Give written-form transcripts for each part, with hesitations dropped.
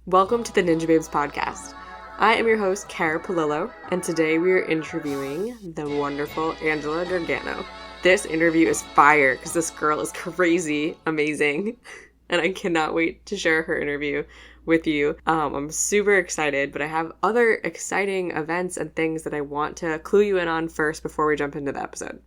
Welcome to the Ninjababes podcast. I am your host, Cara Palillo, and today we are interviewing the wonderful Angela Gargano. This interview is fire because this girl is crazy amazing, and I cannot wait to share her interview with you. I'm super excited, but I have other exciting events and things that I want to clue you in on first before we jump into the episode.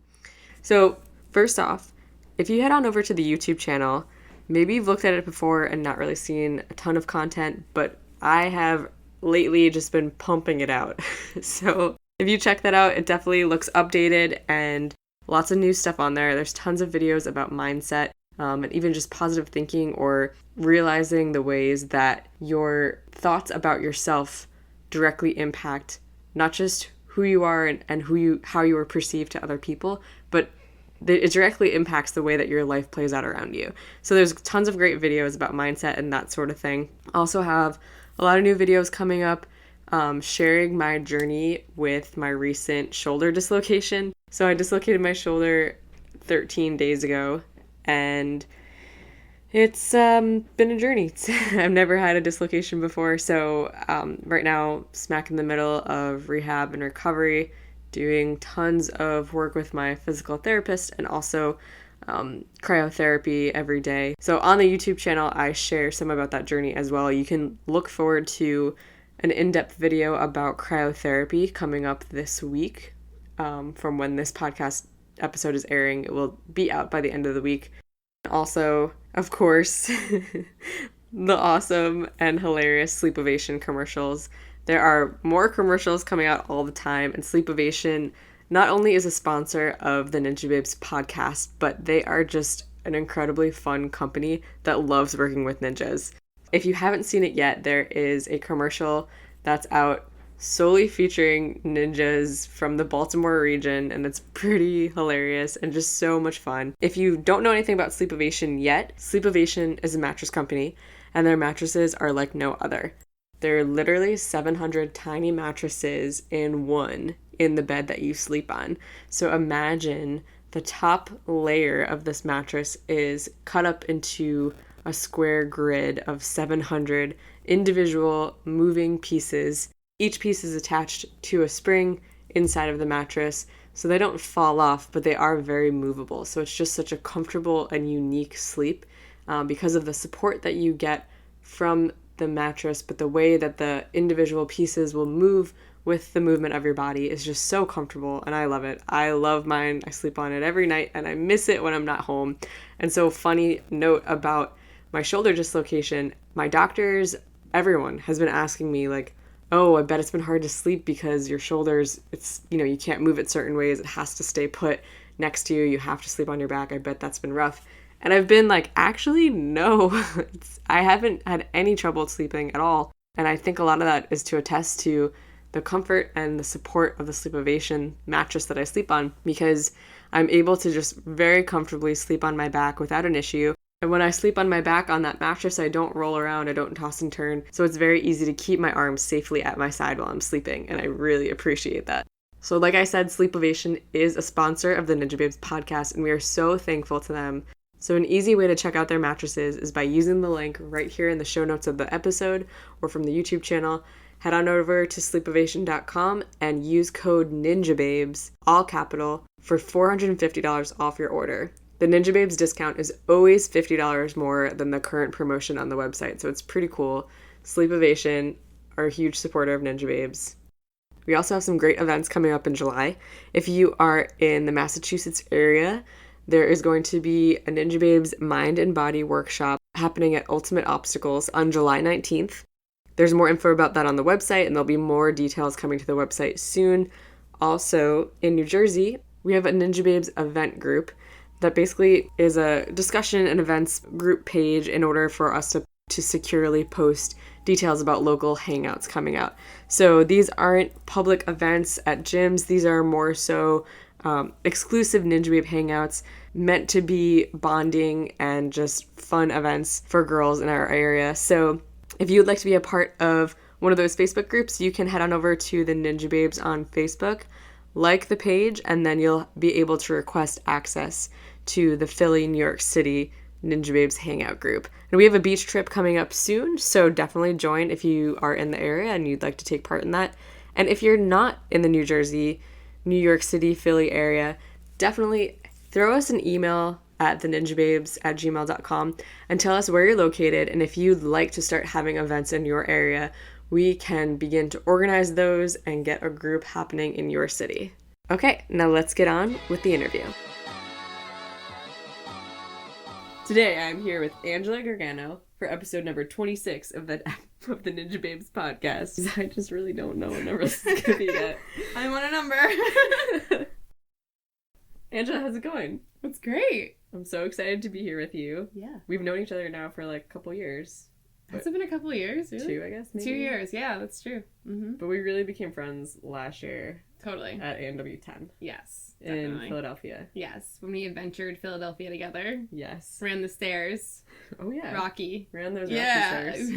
So, first off, if you head on over to the YouTube channel, maybe you've looked at it before and not really seen a ton of content, but I have lately just been pumping it out. So if you check that out, it definitely looks updated and lots of new stuff on there. There's tons of videos about mindset and even just positive thinking or realizing the ways that your thoughts about yourself directly impact not just who you are and how you are perceived to other people, but it directly impacts the way that your life plays out around you. So there's tons of great videos about mindset and that sort of thing. Also have a lot of new videos coming up, sharing my journey with my recent shoulder dislocation. So I dislocated my shoulder 13 days ago, and it's been a journey. I've never had a dislocation before, so right now, smack in the middle of rehab and recovery, doing tons of work with my physical therapist and also cryotherapy every day. So on the YouTube channel, I share some about that journey as well. You can look forward to an in-depth video about cryotherapy coming up this week. From when this podcast episode is airing, it will be out by the end of the week. Also, of course, the awesome and hilarious Sleepovation commercials. There are more commercials coming out all the time, and Sleepovation not only is a sponsor of the Ninjababes podcast, but they are just an incredibly fun company that loves working with ninjas. If you haven't seen it yet, there is a commercial that's out solely featuring ninjas from the Baltimore region, and it's pretty hilarious and just so much fun. If you don't know anything about Sleepovation yet, Sleepovation is a mattress company, and their mattresses are like no other. There are literally 700 tiny mattresses in one in the bed that you sleep on. So imagine the top layer of this mattress is cut up into a square grid of 700 individual moving pieces. Each piece is attached to a spring inside of the mattress, so they don't fall off, but they are very movable. So it's just such a comfortable and unique sleep because of the support that you get from the mattress, but the way that the individual pieces will move with the movement of your body is just so comfortable, and I love it. I love mine. I sleep on it every night, and I miss it when I'm not home. And so, funny note about my shoulder dislocation, my doctors, everyone has been asking me like, oh, I bet it's been hard to sleep because your shoulders, you can't move it certain ways. It has to stay put next to you. You have to sleep on your back. I bet that's been rough. And I've been like, actually, no, I haven't had any trouble sleeping at all. And I think a lot of that is to attest to the comfort and the support of the Sleepovation mattress that I sleep on, because I'm able to just very comfortably sleep on my back without an issue. And when I sleep on my back on that mattress, I don't roll around, I don't toss and turn. So it's very easy to keep my arms safely at my side while I'm sleeping. And I really appreciate that. So like I said, Sleepovation is a sponsor of the Ninjababes podcast, and we are so thankful to them. So an easy way to check out their mattresses is by using the link right here in the show notes of the episode or from the YouTube channel. Head on over to sleepovation.com and use code NINJABABES, all capital, for $450 off your order. The Ninjababes discount is always $50 more than the current promotion on the website, so it's pretty cool. Sleepovation are a huge supporter of Ninjababes. We also have some great events coming up in July. If you are in the Massachusetts area, there is going to be a Ninjababes Mind and Body workshop happening at Ultimate Obstacles on July 19th. There's more info about that on the website, and there'll be more details coming to the website soon. Also, in New Jersey, we have a Ninjababes event group that basically is a discussion and events group page in order for us to securely post details about local hangouts coming out. So these aren't public events at gyms. These are more so exclusive NinjaBabe hangouts meant to be bonding and just fun events for girls in our area. So if you would like to be a part of one of those Facebook groups, you can head on over to the Ninjababes on Facebook, like the page, and then you'll be able to request access to the Philly, New York City Ninja Babes hangout group. And we have a beach trip coming up soon, so definitely join if you are in the area and you'd like to take part in that. And if you're not in the New Jersey, New York City, Philly area, definitely throw us an email at theninjababes@gmail.com and tell us where you're located, and if you'd like to start having events in your area, we can begin to organize those and get a group happening in your city. Okay, now let's get on with the interview. Today I'm here with Angela Gargano for episode number 26 of the Ninja Babes podcast. I just really don't know what number this is going to be yet. I want a number. Angela, how's it going? It's great. I'm so excited to be here with you. Yeah. We've known each other now for like a couple years. Has it been a couple of years? Really? 2, I guess, maybe? 2 years, yeah, that's true. Mm-hmm. But we really became friends last year. Totally. At ANW 10. Yes, definitely. In Philadelphia. Yes, when we adventured Philadelphia together. Yes. Ran the stairs. Oh, yeah. Rocky. Ran those rocky stairs.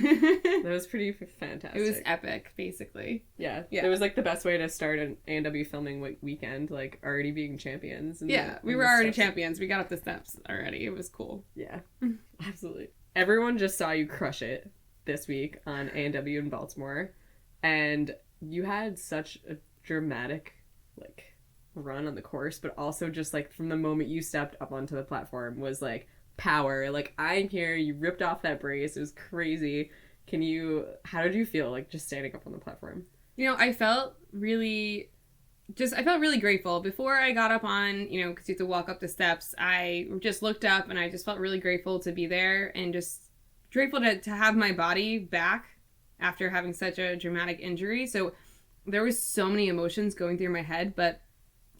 That was pretty fantastic. It was epic, basically. Yeah. It was like the best way to start an ANW filming weekend, like already being champions. We were already champions. We got up the steps already. It was cool. Yeah, absolutely. Everyone just saw you crush it this week on ANW in Baltimore, and you had such a dramatic like run on the course, but also just like from the moment you stepped up onto the platform was like power. Like, I'm here, you ripped off that brace. It was crazy. How did you feel like just standing up on the platform? I felt really grateful. Before I got up on, because you have to walk up the steps, I just looked up and I just felt really grateful to be there and just grateful to have my body back after having such a dramatic injury. So there was so many emotions going through my head, but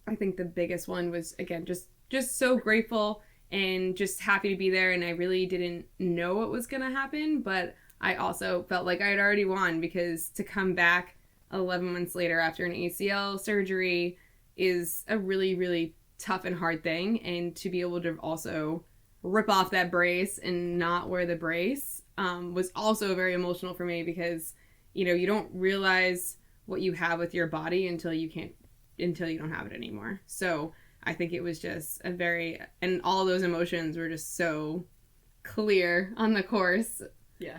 I think the biggest one was, again, just so grateful and just happy to be there. And I really didn't know what was going to happen, but I also felt like I had already won, because to come back 11 months later after an ACL surgery is a really, really tough and hard thing. And to be able to also rip off that brace and not wear the brace was also very emotional for me, because, you don't realize what you have with your body until you don't have it anymore. So I think it was just and all those emotions were just so clear on the course. Yeah.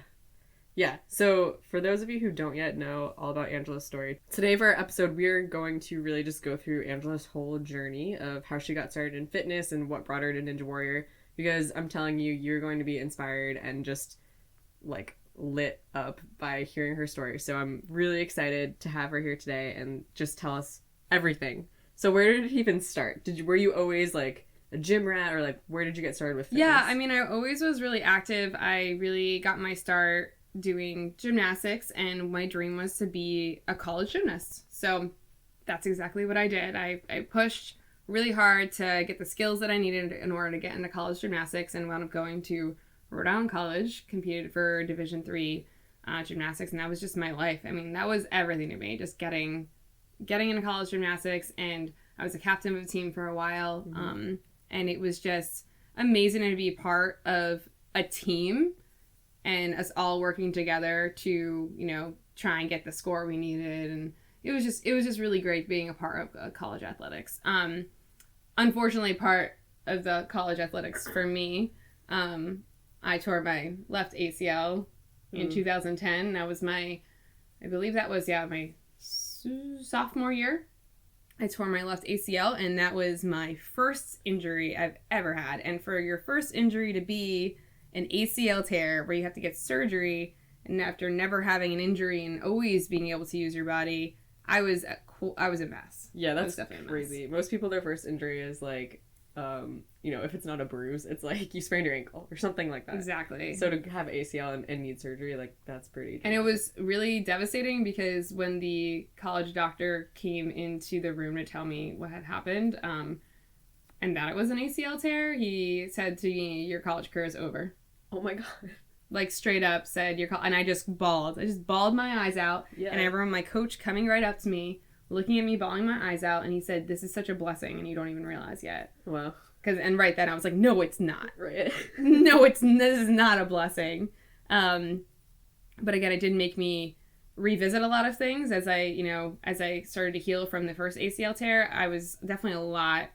So for those of you who don't yet know all about Angela's story, today for our episode, we're going to really just go through Angela's whole journey of how she got started in fitness and what brought her to Ninja Warrior, because I'm telling you, you're going to be inspired and just like lit up by hearing her story. So I'm really excited to have her here today and just tell us everything. So where did it even start? Were you always like a gym rat, or like where did you get started with fitness? Yeah, I mean, I always was really active. I really got my start doing gymnastics, and my dream was to be a college gymnast. So that's exactly what I did. I pushed really hard to get the skills that I needed in order to get into college gymnastics, and wound up going to Rhode Island College, competed for Division III gymnastics, and that was just my life. I mean, that was everything to me, just getting into college gymnastics. And I was a captain of a team for a while, and it was just amazing to be part of a team and us all working together to, try and get the score we needed. And it was just really great being a part of college athletics. Unfortunately, part of the college athletics for me, I tore my left ACL in 2010. That was my sophomore year. I tore my left ACL, and that was my first injury I've ever had. And for your first injury to be an ACL tear, where you have to get surgery, and after never having an injury and always being able to use your body, I was a mess. Yeah, that's crazy. Most people, their first injury is like, if it's not a bruise, it's like you sprained your ankle or something like that. Exactly. So to have ACL and need surgery, like, that's pretty dramatic. And it was really devastating, because when the college doctor came into the room to tell me what had happened, and that it was an ACL tear, he said to me, "Your college career is over." Oh my God. Like, straight up said, and I just bawled. I just bawled my eyes out. Yeah. And I remember my coach coming right up to me, looking at me, bawling my eyes out, and he said, "This is such a blessing, and you don't even realize yet." Wow. And right then I was like, no, it's not. Right. No, this is not a blessing. But again, it did make me revisit a lot of things as I started to heal from the first ACL tear. I was definitely a lot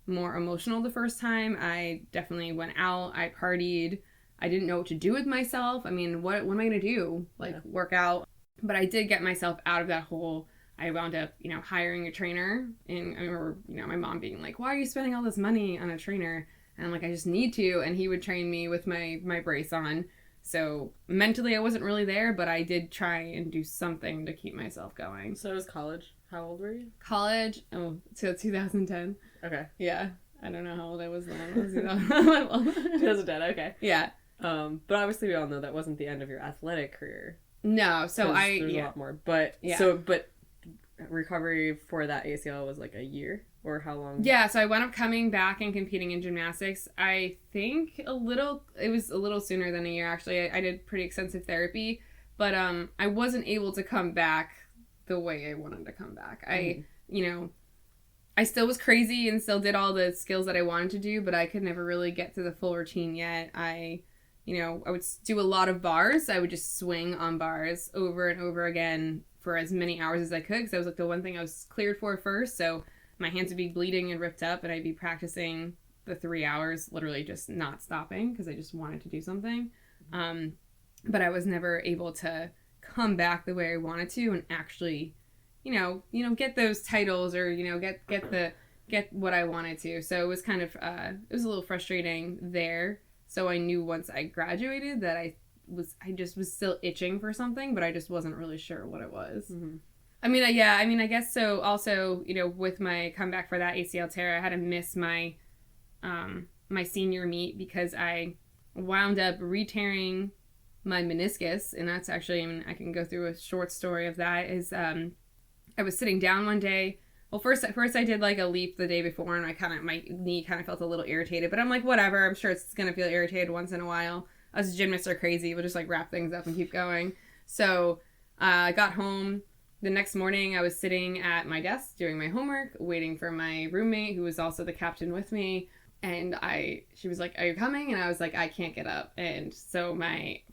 more emotional the first time. I definitely went out. I partied. I didn't know what to do with myself. I mean, what am I going to do? Like, work out? But I did get myself out of that hole. I wound up, hiring a trainer. And I remember, my mom being like, why are you spending all this money on a trainer? And I'm like, I just need to. And he would train me with my brace on. So mentally I wasn't really there, but I did try and do something to keep myself going. So it was college. How old were you? College? Oh, so 2010. Okay. Yeah. I don't know how old I was then. I was 2010, okay. Yeah. But obviously we all know that wasn't the end of your athletic career. No, so there's a lot more. But but recovery for that ACL was like a year, or how long? Yeah, so I wound up coming back and competing in gymnastics. I think it was a little sooner than a year actually. I did pretty extensive therapy, but I wasn't able to come back the way I wanted to come back. I still was crazy and still did all the skills that I wanted to do, but I could never really get to the full routine yet. I would do a lot of bars. I would just swing on bars over and over again for as many hours as I could, because that was like the one thing I was cleared for first. So my hands would be bleeding and ripped up, and I'd be practicing the 3 hours, literally just not stopping because I just wanted to do something. But I was never able to come back the way I wanted to and actually, get those titles or, get what I wanted to. So it was kind of, it was a little frustrating there. So I knew once I graduated that I just was still itching for something, but I just wasn't really sure what it was. Mm-hmm. I guess so. Also, with my comeback for that ACL tear, I had to miss my my senior meet because I wound up re-tearing my meniscus, and that's actually, I can go through a short story of that. Is I was sitting down one day. Well, first I did like a leap the day before, and my knee kind of felt a little irritated, but I'm like, whatever. I'm sure it's gonna feel irritated once in a while. Us gymnasts are crazy. We'll just like wrap things up and keep going. So I got home. The next morning, I was sitting at my desk doing my homework, waiting for my roommate, who was also the captain with me. And she was like, are you coming? And I was like, I can't get up. And so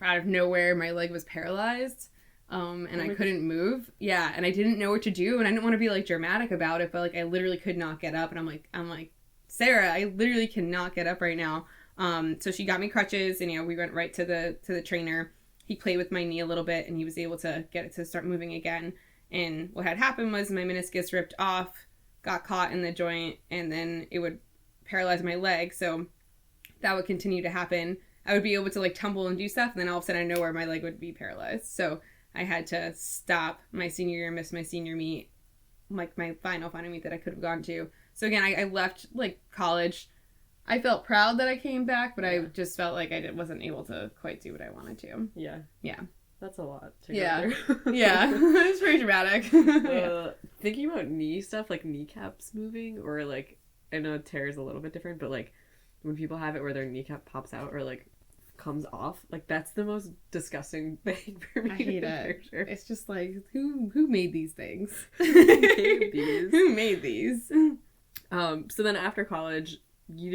out of nowhere, my leg was paralyzed. And I couldn't move. Yeah. And I didn't know what to do. And I didn't want to be like dramatic about it, but like I literally could not get up. And I'm like, Sarah, I literally cannot get up right now. So she got me crutches, and we went right to the trainer. He played with my knee a little bit, and he was able to get it to start moving again. And what had happened was my meniscus ripped off, got caught in the joint, and then it would paralyze my leg. So that would continue to happen. I would be able to like tumble and do stuff, and then all of a sudden I know where my leg would be paralyzed. So I had to stop my senior year, miss my senior meet, like my final meet that I could have gone to. So again, I left like college. I felt proud that I came back, but I just felt like I wasn't able to quite do what I wanted to. Yeah. Yeah. That's a lot to go through. Yeah. It's pretty dramatic. Thinking about knee stuff, like kneecaps moving, or like, I know tear is a little bit different, but like when people have it where their kneecap pops out or like comes off, like that's the most disgusting thing for me. I hate it. Picture. It's just like, who made these things? Who made these? So then after college, you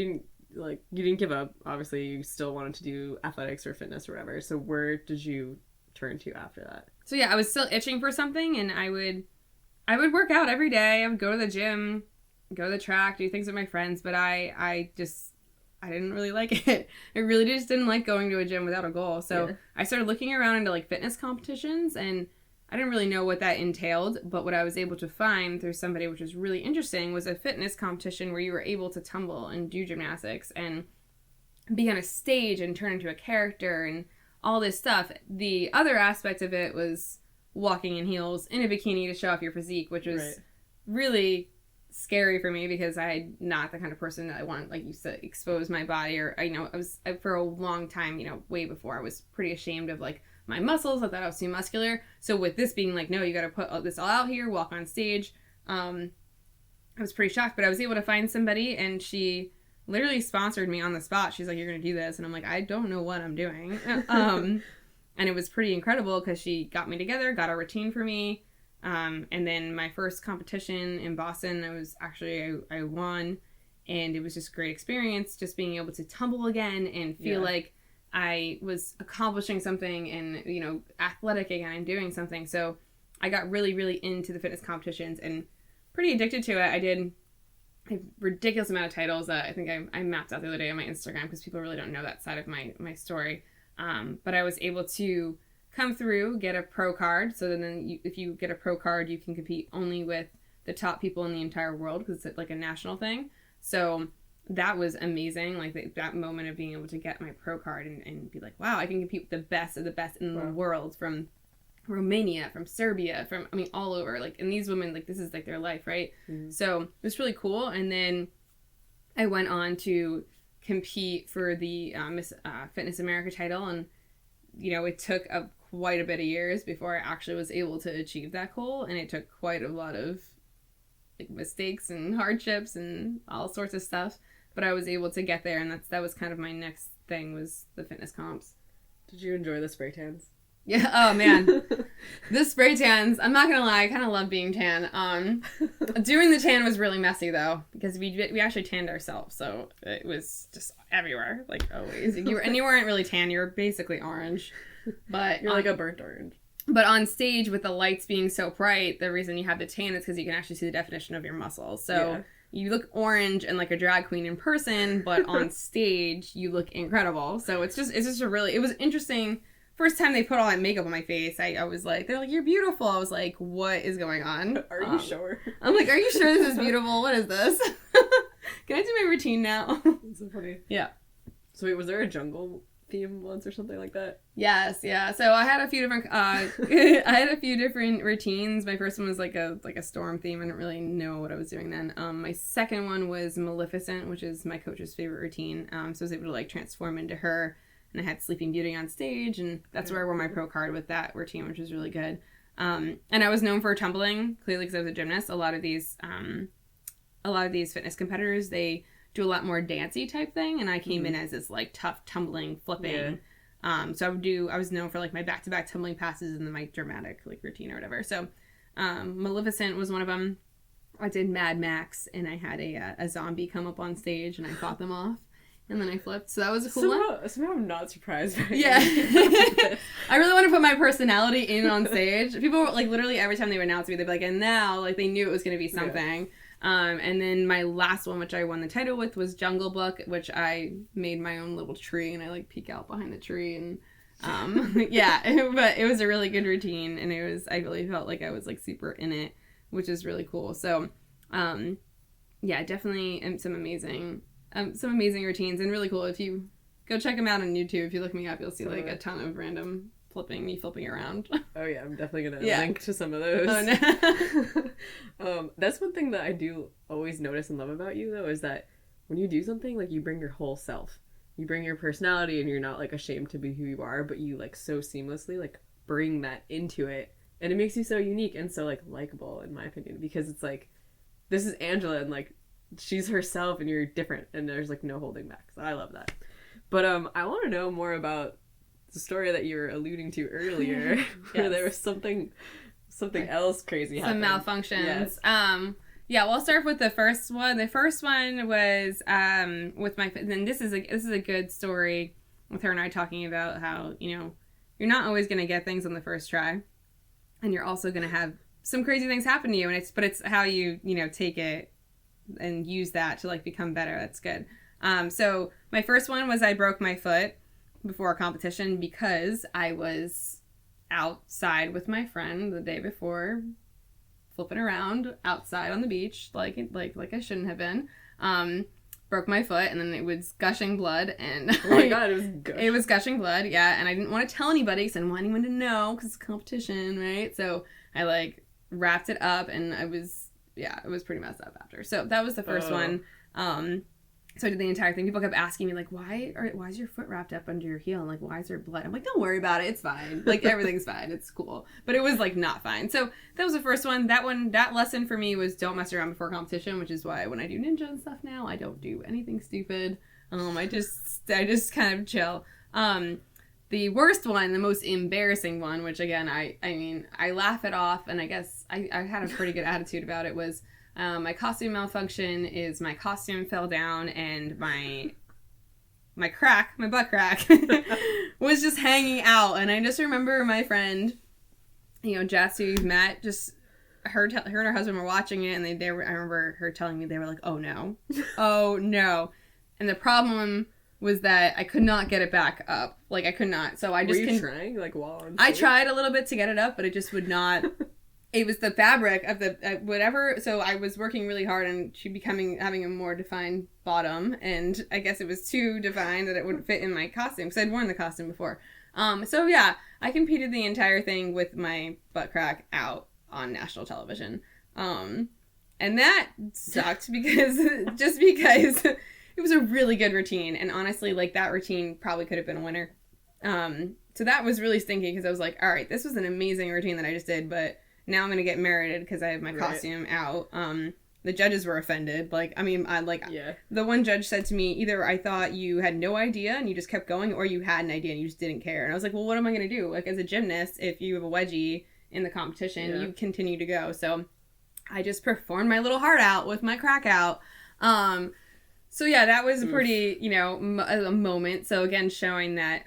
didn't give up. Obviously, you still wanted to do athletics or fitness or whatever. So where did you turn to after that? So yeah, I was still itching for something, and I would work out every day. I would go to the gym, go to the track, do things with my friends, but I didn't really like it. I really just didn't like going to a gym without a goal. So I started looking around into like fitness competitions, and I didn't really know what that entailed, but what I was able to find through somebody, which was really interesting, was a fitness competition where you were able to tumble and do gymnastics and be on a stage and turn into a character and all this stuff. The other aspect of it was walking in heels in a bikini to show off your physique, which was really scary for me because I'm not the kind of person that I want, like you said, expose my body. Or I was for a long time, way before, I was pretty ashamed of like my muscles. I thought I was too muscular. So with this being like, no, you got to put this all out here, walk on stage. I was pretty shocked, but I was able to find somebody, and she literally sponsored me on the spot. She's like, you're going to do this. And I'm like, I don't know what I'm doing. And it was pretty incredible because she got me together, got a routine for me. And then my first competition in Boston, I won, and it was just a great experience, just being able to tumble again and feel like I was accomplishing something and, athletic again and doing something. So I got really, really into the fitness competitions and pretty addicted to it. I did I have ridiculous amount of titles that I think I mapped out the other day on my Instagram because people really don't know that side of my story. But I was able to come through, get a pro card. So then if you get a pro card, you can compete only with the top people in the entire world because it's like a national thing. So that was amazing. Like that moment of being able to get my pro card and be like, wow, I can compete with the best of the best in the world, from Romania, from Serbia, from, I mean, all over. Like, and these women, like, this is like their life, right? Mm-hmm. So it was really cool. And then I went on to compete for the Miss Fitness America title, and it took quite a bit of years before I actually was able to achieve that goal, and it took quite a lot of like mistakes and hardships and all sorts of stuff, but I was able to get there, and that was kind of my next thing, was the fitness comps. Did you enjoy the spray tans? Yeah. Oh man, the spray tans. I'm not gonna lie, I kind of love being tan. Doing the tan was really messy though, because we actually tanned ourselves, so it was just everywhere, like always. You weren't really tan. You were basically orange, but you're like a burnt orange. But on stage, with the lights being so bright, the reason you have the tan is because you can actually see the definition of your muscles. So you look orange and like a drag queen in person, but on stage you look incredible. So it was interesting. First time they put all that makeup on my face, I was like, they're like, you're beautiful. I was like, what is going on? Are you sure? I'm like, are you sure this is beautiful? What is this? Can I do my routine now? That's so funny. Yeah. So wait, was there a jungle theme once or something like that? Yes, yeah. So I had a few different routines. My first one was like a storm theme. I didn't really know what I was doing then. My second one was Maleficent, which is my coach's favorite routine. So I was able to like transform into her. And I had Sleeping Beauty on stage, and that's where I wore my pro card with that routine, which was really good. And I was known for tumbling, clearly, because I was a gymnast. A lot of these fitness competitors, they do a lot more dancey type thing, and I came in as this like tough tumbling, flipping. Yeah. So I was known for like my back-to-back tumbling passes and then my dramatic like routine or whatever. So Maleficent was one of them. I did Mad Max, and I had a zombie come up on stage, and I fought them off. And then I flipped. So that was a cool one. Somehow I'm not surprised by Yeah. I really want to put my personality in on stage. People, like, literally every time they would announce me, they'd be like, and now, like, they knew it was going to be something. Yeah. And then my last one, which I won the title with, was Jungle Book, which I made my own little tree, and I, like, peek out behind the tree. And, but it was a really good routine, and I really felt like I was, like, super in it, which is really cool. So, definitely some amazing routines, and really cool. If you go check them out on YouTube, if you look me up, you'll see like a ton of random me flipping around. Oh yeah, I'm definitely gonna link to some of those. Oh no. That's one thing that I do always notice and love about you though, is that when you do something, like, you bring your whole self. You bring your personality, and you're not like ashamed to be who you are, but you like so seamlessly like bring that into it, and it makes you so unique and so like likable, in my opinion, because it's like, this is Angela, and like, she's herself, and you're different, and there's like no holding back. So I love that. But I want to know more about the story that you were alluding to earlier, where there was something else crazy happening. Some malfunctions. Yes. Well, I'll start with the first one. The first one was with my. Then this is a good story with her and I talking about how you're not always going to get things on the first try, and you're also going to have some crazy things happen to you, and it's how you take it and use that to like become better. That's good. So my first one was I broke my foot before a competition because I was outside with my friend the day before, flipping around outside on the beach like I shouldn't have been. Broke my foot, and then it was gushing blood, and oh my god, it was gushing blood. Yeah, and I didn't want to tell anybody because I didn't want anyone to know because it's a competition, right? So I like wrapped it up, and it was pretty messed up after. So that was the first one. So I did the entire thing. People kept asking me, like, why is your foot wrapped up under your heel? And, like, why is there blood? I'm like, don't worry about it. It's fine. Like, everything's fine. It's cool. But it was, like, not fine. So that was the first one. That lesson for me was don't mess around before competition, which is why when I do ninja and stuff now, I don't do anything stupid. I just kind of chill. The worst one, the most embarrassing one, which, again, I laugh it off, and I guess I had a pretty good attitude about it, was my costume malfunction is my costume fell down, and my butt crack, was just hanging out. And I just remember my friend, Jess, who you've met, just her and her husband were watching it, and I remember her telling me, they were like, oh no, oh no. And the problem was that I could not get it back up. Like, I could not. So I just... Were you trying, like, while on stage? I tried a little bit to get it up, but it just would not... It was the fabric of the... whatever... So I was working really hard on having a more defined bottom, and I guess it was too defined that it wouldn't fit in my costume, because I'd worn the costume before. So yeah, I competed the entire thing with my butt crack out on national television. And that sucked because it was a really good routine. And honestly, like, that routine probably could have been a winner. So that was really stinky, because I was like, all right, this was an amazing routine that I just did, but now I'm going to get merited because I have my costume out. The judges were offended. Like, I mean, the one judge said to me, either I thought you had no idea and you just kept going, or you had an idea and you just didn't care. And I was like, well, what am I going to do? Like, as a gymnast, if you have a wedgie in the competition, you continue to go. So I just performed my little heart out with my crack out. So yeah, that was a pretty, a moment. So again, showing that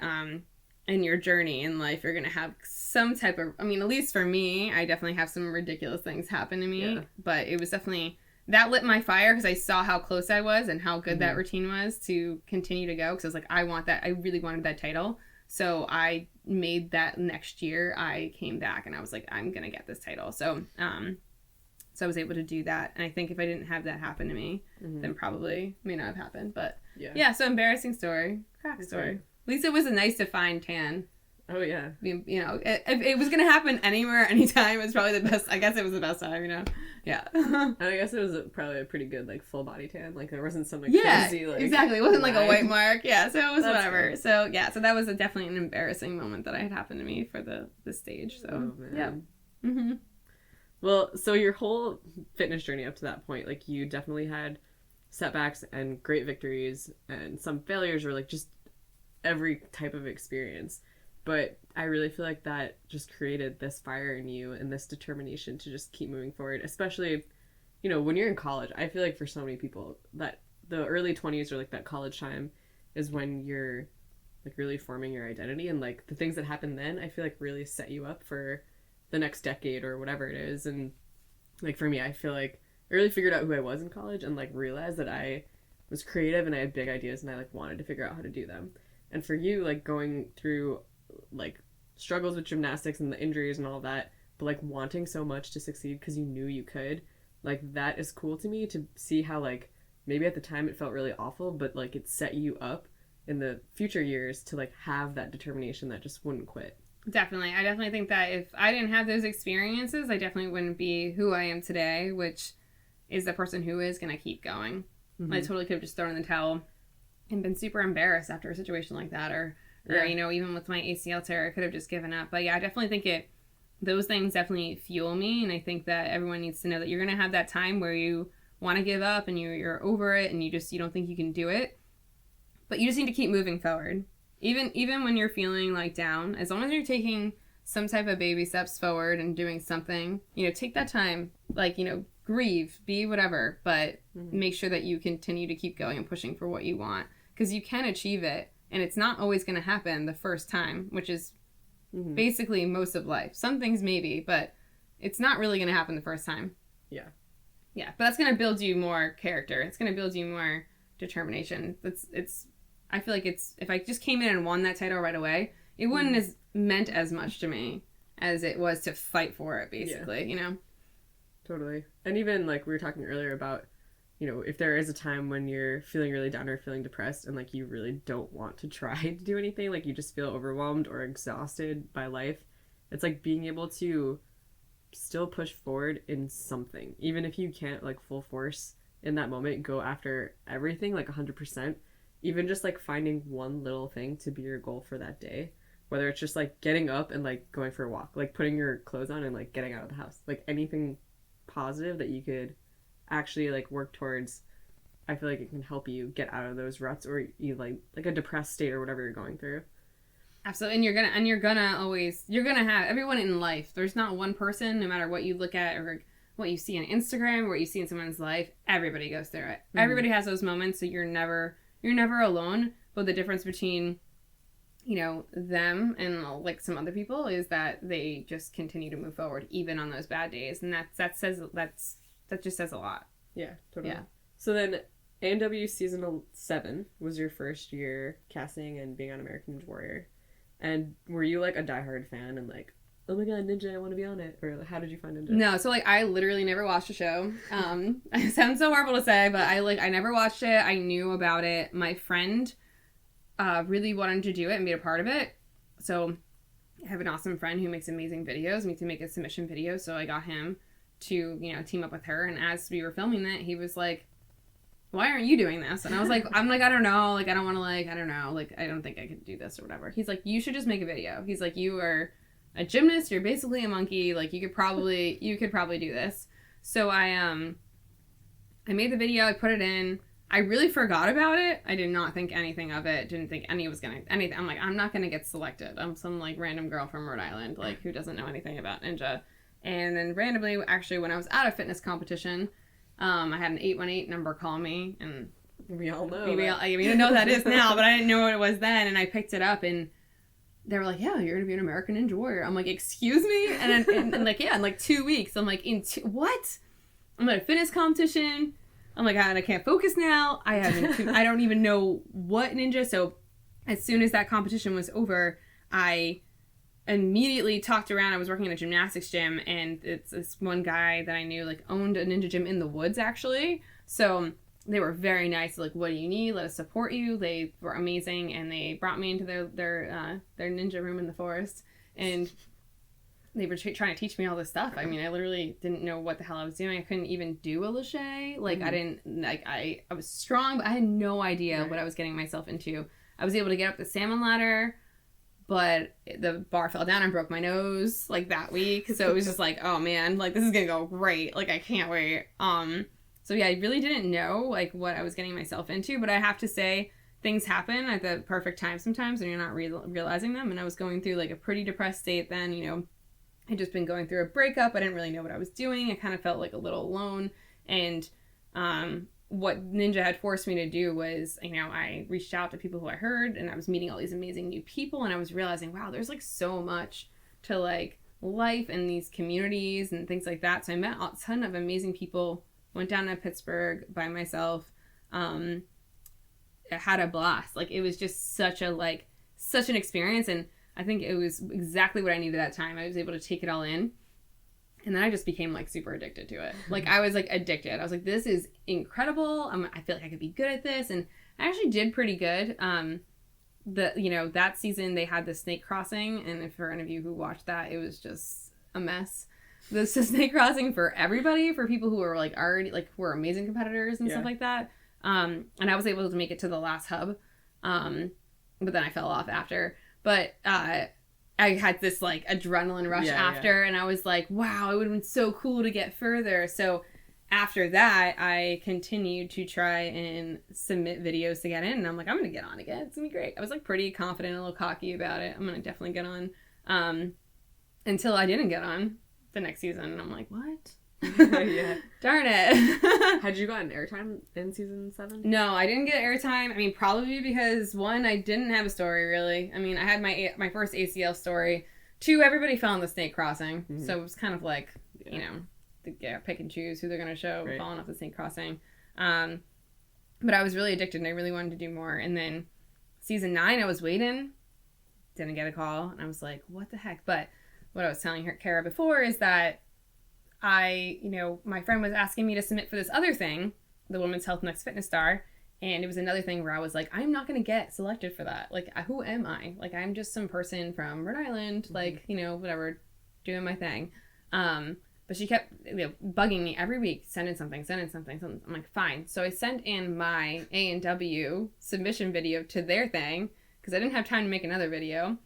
in your journey in life, you're going to have some type of, I mean, at least for me, I definitely have some ridiculous things happen to me. Yeah. But it was definitely, that lit my fire, because I saw how close I was and how good that routine was to continue to go. Because I was like, I want that. I really wanted that title. So I made that next year. I came back and I was like, I'm going to get this title. So, so I was able to do that. And I think if I didn't have that happen to me, then probably may not have happened. But yeah, so embarrassing story. Crack story. At least it was a nice defined tan. Oh, yeah. If it was going to happen anywhere, anytime, it's probably the best. I guess it was the best time, Yeah. And I guess it was probably a pretty good, like, full body tan. Like, there wasn't something crazy, like... exactly. It wasn't like a white mark. Yeah, so it was whatever. Good. So, yeah, so that was definitely an embarrassing moment that had happened to me for the stage. So, yeah. Mm-hmm. Well, so your whole fitness journey up to that point, like, you definitely had setbacks and great victories and some failures, or, like, just every type of experience. But I really feel like that just created this fire in you and this determination to just keep moving forward, especially, when you're in college. I feel like for so many people that the early 20s, or like that college time, is when you're like really forming your identity, and like the things that happen then, I feel like really set you up for the next decade or whatever it is. And like for me, I feel like I really figured out who I was in college, and like realized that I was creative and I had big ideas and I like wanted to figure out how to do them. And for you, like going through like struggles with gymnastics and the injuries and all that, but like wanting so much to succeed because you knew you could, like that is cool to me to see how like maybe at the time it felt really awful, but like it set you up in the future years to like have that determination that just wouldn't quit. Definitely. I definitely think that if I didn't have those experiences, I definitely wouldn't be who I am today, which is the person who is going to keep going. I totally could have just thrown in the towel and been super embarrassed after a situation like that, or even with my ACL tear, I could have just given up. But yeah, I definitely think those things definitely fuel me, and I think that everyone needs to know that you're going to have that time where you want to give up and you're over it and you don't think you can do it, but you just need to keep moving forward. Even when you're feeling like down, as long as you're taking some type of baby steps forward and doing something, take that time, like, grieve, be whatever, but make sure that you continue to keep going and pushing for what you want, because you can achieve it. And it's not always going to happen the first time, which is basically most of life. Some things maybe, but it's not really going to happen the first time. Yeah. Yeah, but that's going to build you more character. It's going to build you more determination. I feel like if I just came in and won that title right away, it wouldn't have meant as much to me as it was to fight for it, basically, Totally. And even like we were talking earlier about, if there is a time when you're feeling really down or feeling depressed and like you really don't want to try to do anything, like you just feel overwhelmed or exhausted by life, it's like being able to still push forward in something, even if you can't like full force in that moment go after everything like 100%, even just like finding one little thing to be your goal for that day, whether it's just like getting up and like going for a walk, like putting your clothes on and like getting out of the house, like anything positive that you could actually like work towards. I feel like it can help you get out of those ruts, or you like a depressed state or whatever you're going through. Absolutely. And you're gonna have everyone in life. There's not one person, no matter what you look at or what you see on Instagram or what you see in someone's life, everybody goes through it. Everybody has those moments, so you're never alone. But the difference between them and like some other people is that they just continue to move forward even on those bad days, and that just says a lot. Yeah, totally. Yeah. So then A&W season 7 was your first year casting and being on American Ninja Warrior, and were you like a diehard fan and like, oh my god, Ninja, I want to be on it, or how did you find Ninja? No, so like I literally never watched the show. It sounds so horrible to say, but I never watched it. I knew about it. My friend really wanted to do it and be a part of it. So I have an awesome friend who makes amazing videos, me to make a submission video. So I got him to, team up with her. And as we were filming that, he was like, why aren't you doing this? And I was like, I don't know. Like, I don't want to I don't know. Like, I don't think I could do this or whatever. He's like, you should just make a video. He's like, you are a gymnast. You're basically a monkey. Like, you could probably do this. So I made the video. I put it in. I really forgot about it. I did not think anything of it. Didn't think anything. I'm like, I'm not going to get selected. I'm some like random girl from Rhode Island, like who doesn't know anything about ninja. And then randomly, actually, when I was at a fitness competition, I had an 818 number call me, and we all know. We don't know what that is now, but I didn't know what it was then. And I picked it up, and they were like, "Yeah, you're gonna be an American Ninja Warrior." I'm like, "Excuse me?" And like, yeah, in like 2 weeks, I'm like, what? I'm at a fitness competition. I'm like, I can't focus now. I don't even know what ninja. So as soon as that competition was over, I immediately talked around. I was working in a gymnastics gym, and it's this one guy that I knew like owned a ninja gym in the woods actually. So they were very nice. Like, what do you need? Let us support you. They were amazing, and they brought me into their ninja room in the forest, and they were trying to teach me all this stuff. I mean, I literally didn't know what the hell I was doing. I couldn't even do a lache. Like, I didn't, like, I was strong, but I had no idea what I was getting myself into. I was able to get up the salmon ladder, but the bar fell down and broke my nose, like, that week. So it was just like, oh, man, like, this is gonna go great. Like, I can't wait. So, yeah, I really didn't know, like, what I was getting myself into. But I have to say, things happen at the perfect time sometimes, and you're not realizing them. And I was going through, like, a pretty depressed state then, I'd just been going through a breakup. I didn't really know what I was doing. I kind of felt like a little alone. And what Ninja had forced me to do was, I reached out to people who I heard, and I was meeting all these amazing new people, and I was realizing, wow, there's like so much to like life and these communities and things like that. So I met a ton of amazing people, went down to Pittsburgh by myself, I had a blast. Like, it was just such an experience, and I think it was exactly what I needed at that time. I was able to take it all in. And then I just became, like, super addicted to it. Like, I was, like, addicted. I was like, this is incredible. I feel like I could be good at this. And I actually did pretty good. That season, they had the snake crossing. And if for any of you who watched that, it was just a mess. The snake crossing for everybody, for people who were, like, already, like, who were amazing competitors and stuff like that. And I was able to make it to the last hub. But then I fell off after. But I had this, like, adrenaline rush after, and I was like, wow, it would have been so cool to get further. So after that, I continued to try and submit videos to get in, and I'm like, I'm going to get on again. It's going to be great. I was, like, pretty confident, a little cocky about it. I'm going to definitely get on. Until I didn't get on the next season, and I'm like, what? Yeah. Darn it. Had you gotten airtime in season 7? No, I didn't get airtime. I mean, probably because, one, I didn't have a story, really. I mean, I had my first ACL story. 2, everybody fell in the snake crossing. Mm-hmm. So it was kind of like, pick and choose who they're going to show falling off the snake crossing. But I was really addicted, and I really wanted to do more. And then season 9, I was waiting. Didn't get a call. And I was like, what the heck? But what I was telling her, Kara, before is that my friend was asking me to submit for this other thing, the Women's Health Next Fitness Star, and it was another thing where I was like, I'm not going to get selected for that. Like, who am I? Like, I'm just some person from Rhode Island, like, whatever, doing my thing. But she kept bugging me every week, sending something. I'm like, fine. So I sent in my A&W submission video to their thing, because I didn't have time to make another video.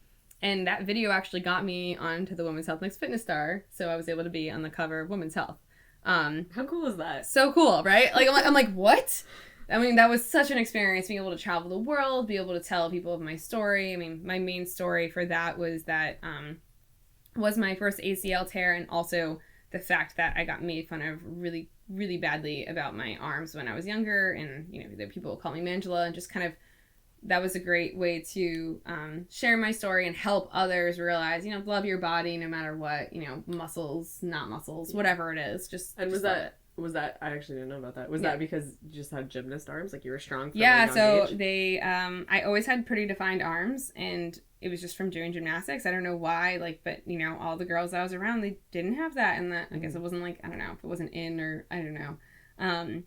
And that video actually got me onto the Women's Health Next Fitness Star, so I was able to be on the cover of Women's Health. How cool is that? So cool, right? Like, I'm like, what? I mean, that was such an experience, being able to travel the world, be able to tell people of my story. I mean, my main story for that was that was my first ACL tear, and also the fact that I got made fun of really, really badly about my arms when I was younger, and the people call me Mangela, and just kind of that was a great way to share my story and help others realize, love your body no matter what, muscles, not muscles, whatever it is. Was that I actually didn't know about that. Was that because you just had gymnast arms, like you were strong from yeah, a young so age? they I always had pretty defined arms, and it was just from doing gymnastics. I don't know why, but all the girls I was around, they didn't have that, and that I guess it wasn't I don't know if it wasn't in, or I don't know.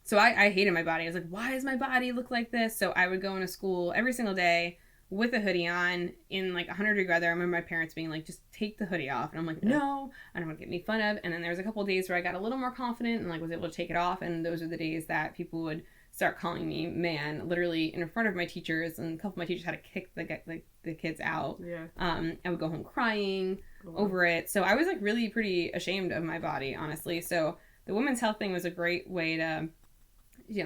So I hated my body. I was like, why does my body look like this? So I would go into school every single day with a hoodie on in 100-degree weather. I remember my parents being like, just take the hoodie off. And I'm like, no, I don't want to get me fun of. And then there was a couple of days where I got a little more confident and was able to take it off. And those are the days that people would start calling me man, literally in front of my teachers. And a couple of my teachers had to kick the kids out. Yeah. I would go home crying over it. So I was really pretty ashamed of my body, honestly. So the women's health thing was a great way to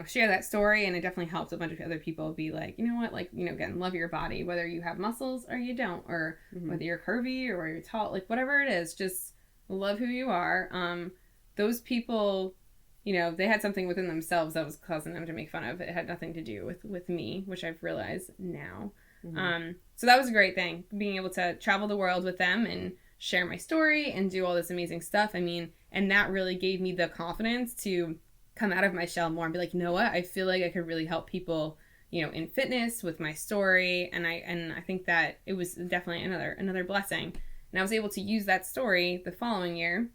share that story, and it definitely helped a bunch of other people be like, again, love your body, whether you have muscles or you don't, or whether you're curvy or you're tall, whatever it is, just love who you are. Those people, they had something within themselves that was causing them to make fun of. It had nothing to do with me, which I've realized now. So that was a great thing, being able to travel the world with them and share my story and do all this amazing stuff. And that really gave me the confidence to come out of my shell more and be like, you know what, I feel like I could really help people, in fitness with my story. And I think that it was definitely another blessing. And I was able to use that story the following year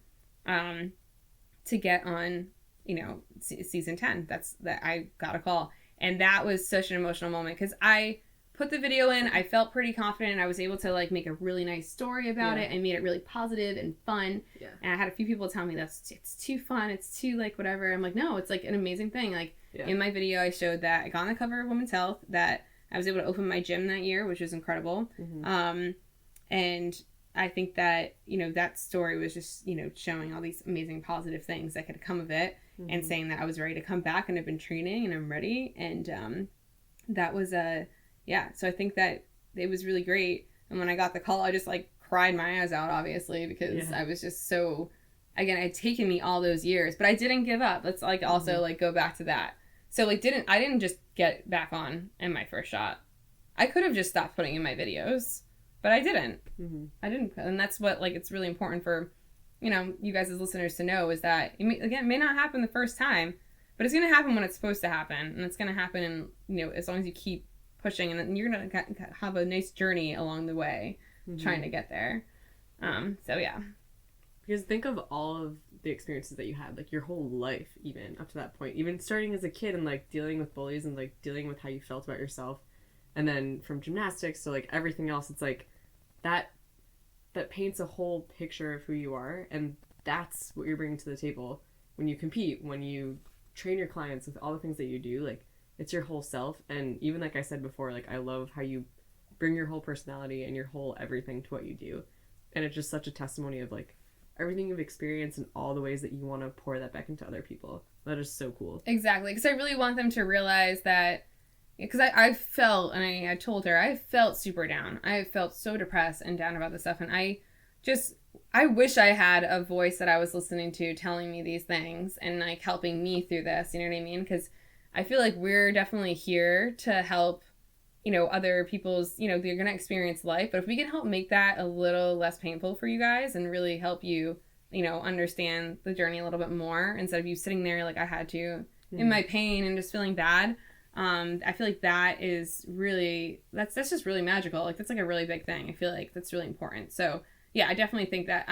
to get on, season 10. That I got a call. And that was such an emotional moment because I put the video in. I felt pretty confident. I was able to make a really nice story about it. I made it really positive and fun. Yeah. And I had a few people tell me it's too fun. It's too whatever. I'm like, no, it's an amazing thing. In my video, I showed that I got on the cover of Women's Health, that I was able to open my gym that year, which was incredible. And I think that, that story was just, showing all these amazing positive things that could come of it, and saying that I was ready to come back and I've been training and I'm ready. And that was so I think that it was really great. And when I got the call, I just cried my eyes out, obviously, because I was just so, again, it had taken me all those years, but I didn't give up. Let's also go back to that. So I didn't just get back on in my first shot. I could have just stopped putting in my videos, but I didn't. I didn't. And that's what it's really important for, you guys as listeners to know, is that it may not happen the first time, but it's going to happen when it's supposed to happen. And it's going to happen in, as long as you keep pushing, and then you're going to have a nice journey along the way trying to get there. So yeah. Because think of all of the experiences that you had, your whole life, even up to that point, even starting as a kid and dealing with bullies and dealing with how you felt about yourself. And then from gymnastics to everything else, it's that paints a whole picture of who you are. And that's what you're bringing to the table when you compete, when you train your clients, with all the things that you do, it's your whole self. And even I said before, I love how you bring your whole personality and your whole everything to what you do. And it's just such a testimony of everything you've experienced and all the ways that you want to pour that back into other people. That is so cool. Exactly. Because I really want them to realize that, because I felt, and I told her, I felt super down. I felt so depressed and down about this stuff. And I wish I had a voice that I was listening to telling me these things and helping me through this. You know what I mean? Because I feel we're definitely here to help, other people's, they're going to experience life. But if we can help make that a little less painful for you guys and really help you, understand the journey a little bit more, instead of you sitting there I had to in my pain and just feeling bad. I feel that is really, that's just really magical. That's a really big thing. I feel that's really important. So yeah, I definitely think that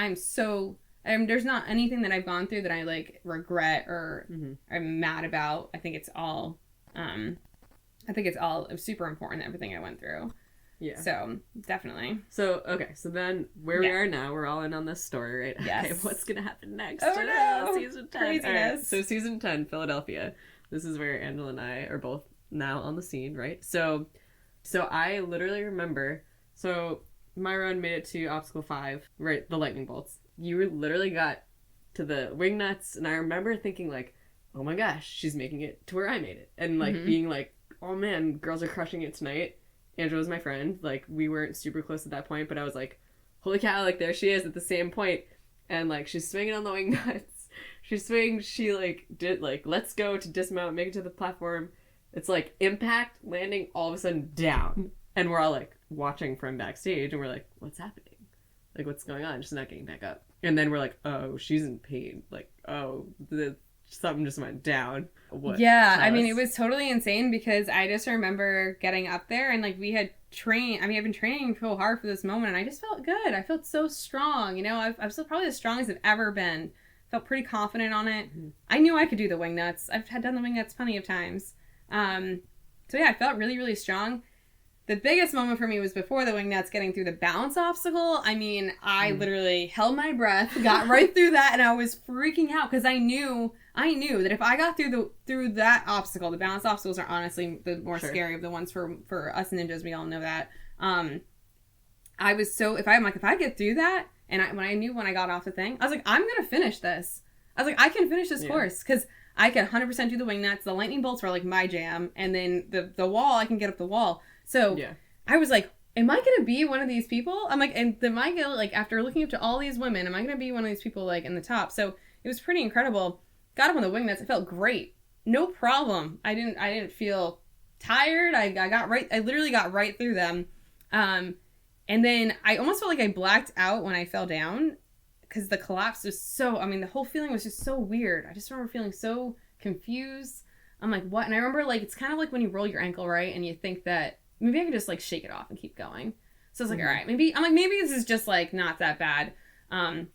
there's not anything that I've gone through that I regret or I'm mad about. I think it's all super important, everything I went through. Yeah. So definitely. So okay, so then where we are now, we're all in on this story, right? Yes. Okay, what's gonna happen next? Oh no! Season 10. Craziness. Right, so season 10, Philadelphia. This is where Angela and I are both now on the scene, right? So I literally remember, my run made it to obstacle 5, right? The lightning bolts. You literally got to the wing nuts, and I remember thinking oh my gosh, she's making it to where I made it, and being oh man, girls are crushing it tonight. Angela was my friend. We weren't super close at that point, but I was holy cow, there she is at the same point. And she's swinging on the wing nuts. She did let's go to dismount, make it to the platform. It's like impact, landing, all of a sudden down. And we're all like watching from backstage and we're like, what's happening? Like, what's going on? She's not getting back up. And then we're like, oh, she's in pain. Like, oh, something just went down. What? Yeah, I mean, it was totally insane because I just remember getting up there and like we had trained. I mean, I've been training so hard for this moment and I just felt good. I felt so strong. You know, I'm still probably as strong as I've ever been. Felt pretty confident on it. Mm-hmm. I knew I could do the wing nuts. I've had done the wing nuts plenty of times. So yeah, I felt really, really strong. The biggest moment for me was before the wing nuts, getting through the balance obstacle. I mean, I literally held my breath, got right through that, and I was freaking out because I knew that if I got through that obstacle, the balance obstacles are honestly the more scary of the ones for us ninjas. We all know that. I was so if I get through that, and when I got off the thing, I was like, I'm gonna finish this. I was like, I can finish this course because I can 100% do the wing nuts. The lightning bolts were like my jam, and then the wall, I can get up the wall. So I was like, am I going to be one of these people? I'm like, and am I going to, like, after looking up to all these women, am I going to be one of these people, like, in the top? So it was pretty incredible. Got up on the wing nuts. It felt great. No problem. I didn't feel tired. I literally got right through them. And then I almost felt like I blacked out when I fell down because the collapse was the whole feeling was just so weird. I just remember feeling so confused. I'm like, what? And I remember, like, it's kind of like when you roll your ankle, right? And you think that maybe I could just, like, shake it off and keep going. So I was like, all right, maybe this is just, like, not that bad. And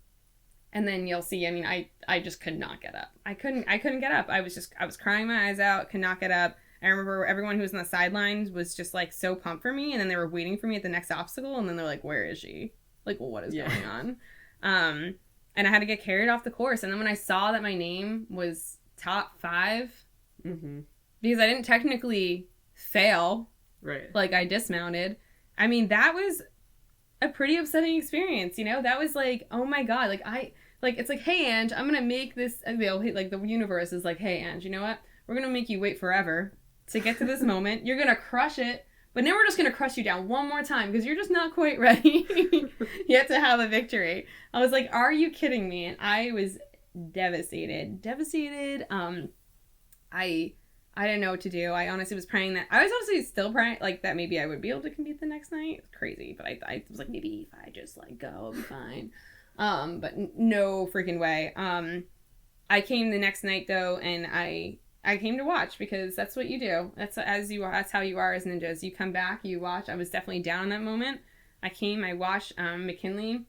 then you'll see, I mean, I just could not get up. I couldn't get up. I was crying my eyes out, could not get up. I remember everyone who was on the sidelines was just, like, so pumped for me. And then they were waiting for me at the next obstacle. And then they're like, where is she? Like, well, what is going on? And I had to get carried off the course. And then when I saw that my name was top 5, because I didn't technically fail, right? Like, I dismounted. I mean, that was a pretty upsetting experience, you know? That was like, oh my God, it's like, hey, Ange, I'm gonna make this, like, the universe is like, hey, Ange, you know what? We're gonna make you wait forever to get to this moment. You're gonna crush it, but now we're just gonna crush you down one more time because you're just not quite ready yet to have a victory. I was like, are you kidding me? And I was devastated. I didn't know what to do. I honestly was praying that I was honestly still praying like that maybe I would be able to compete the next night. It's crazy, but I was like, maybe if I just like go, I'll be fine. But no freaking way. I came the next night though, and I came to watch because that's what you do. That's how you are as ninjas. You come back, you watch. I was definitely down in that moment. I watched. McKinley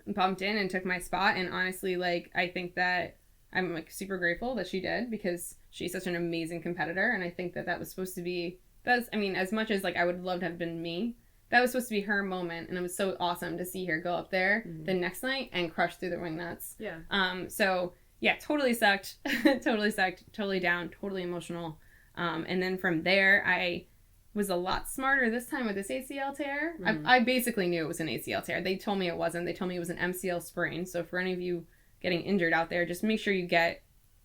bumped in and took my spot, and honestly, like, I think that I'm like super grateful that she did because she's such an amazing competitor, and I think that was supposed to be as much as like I would love to have been me, that was supposed to be her moment, and it was so awesome to see her go up there the next night and crush through the wing nuts. Yeah. So yeah, totally sucked, totally down, totally emotional. And then from there, I was a lot smarter this time with this ACL tear. I basically knew it was an ACL tear. They told me it wasn't. They told me it was an MCL sprain. So for any of you getting injured out there, just make sure you get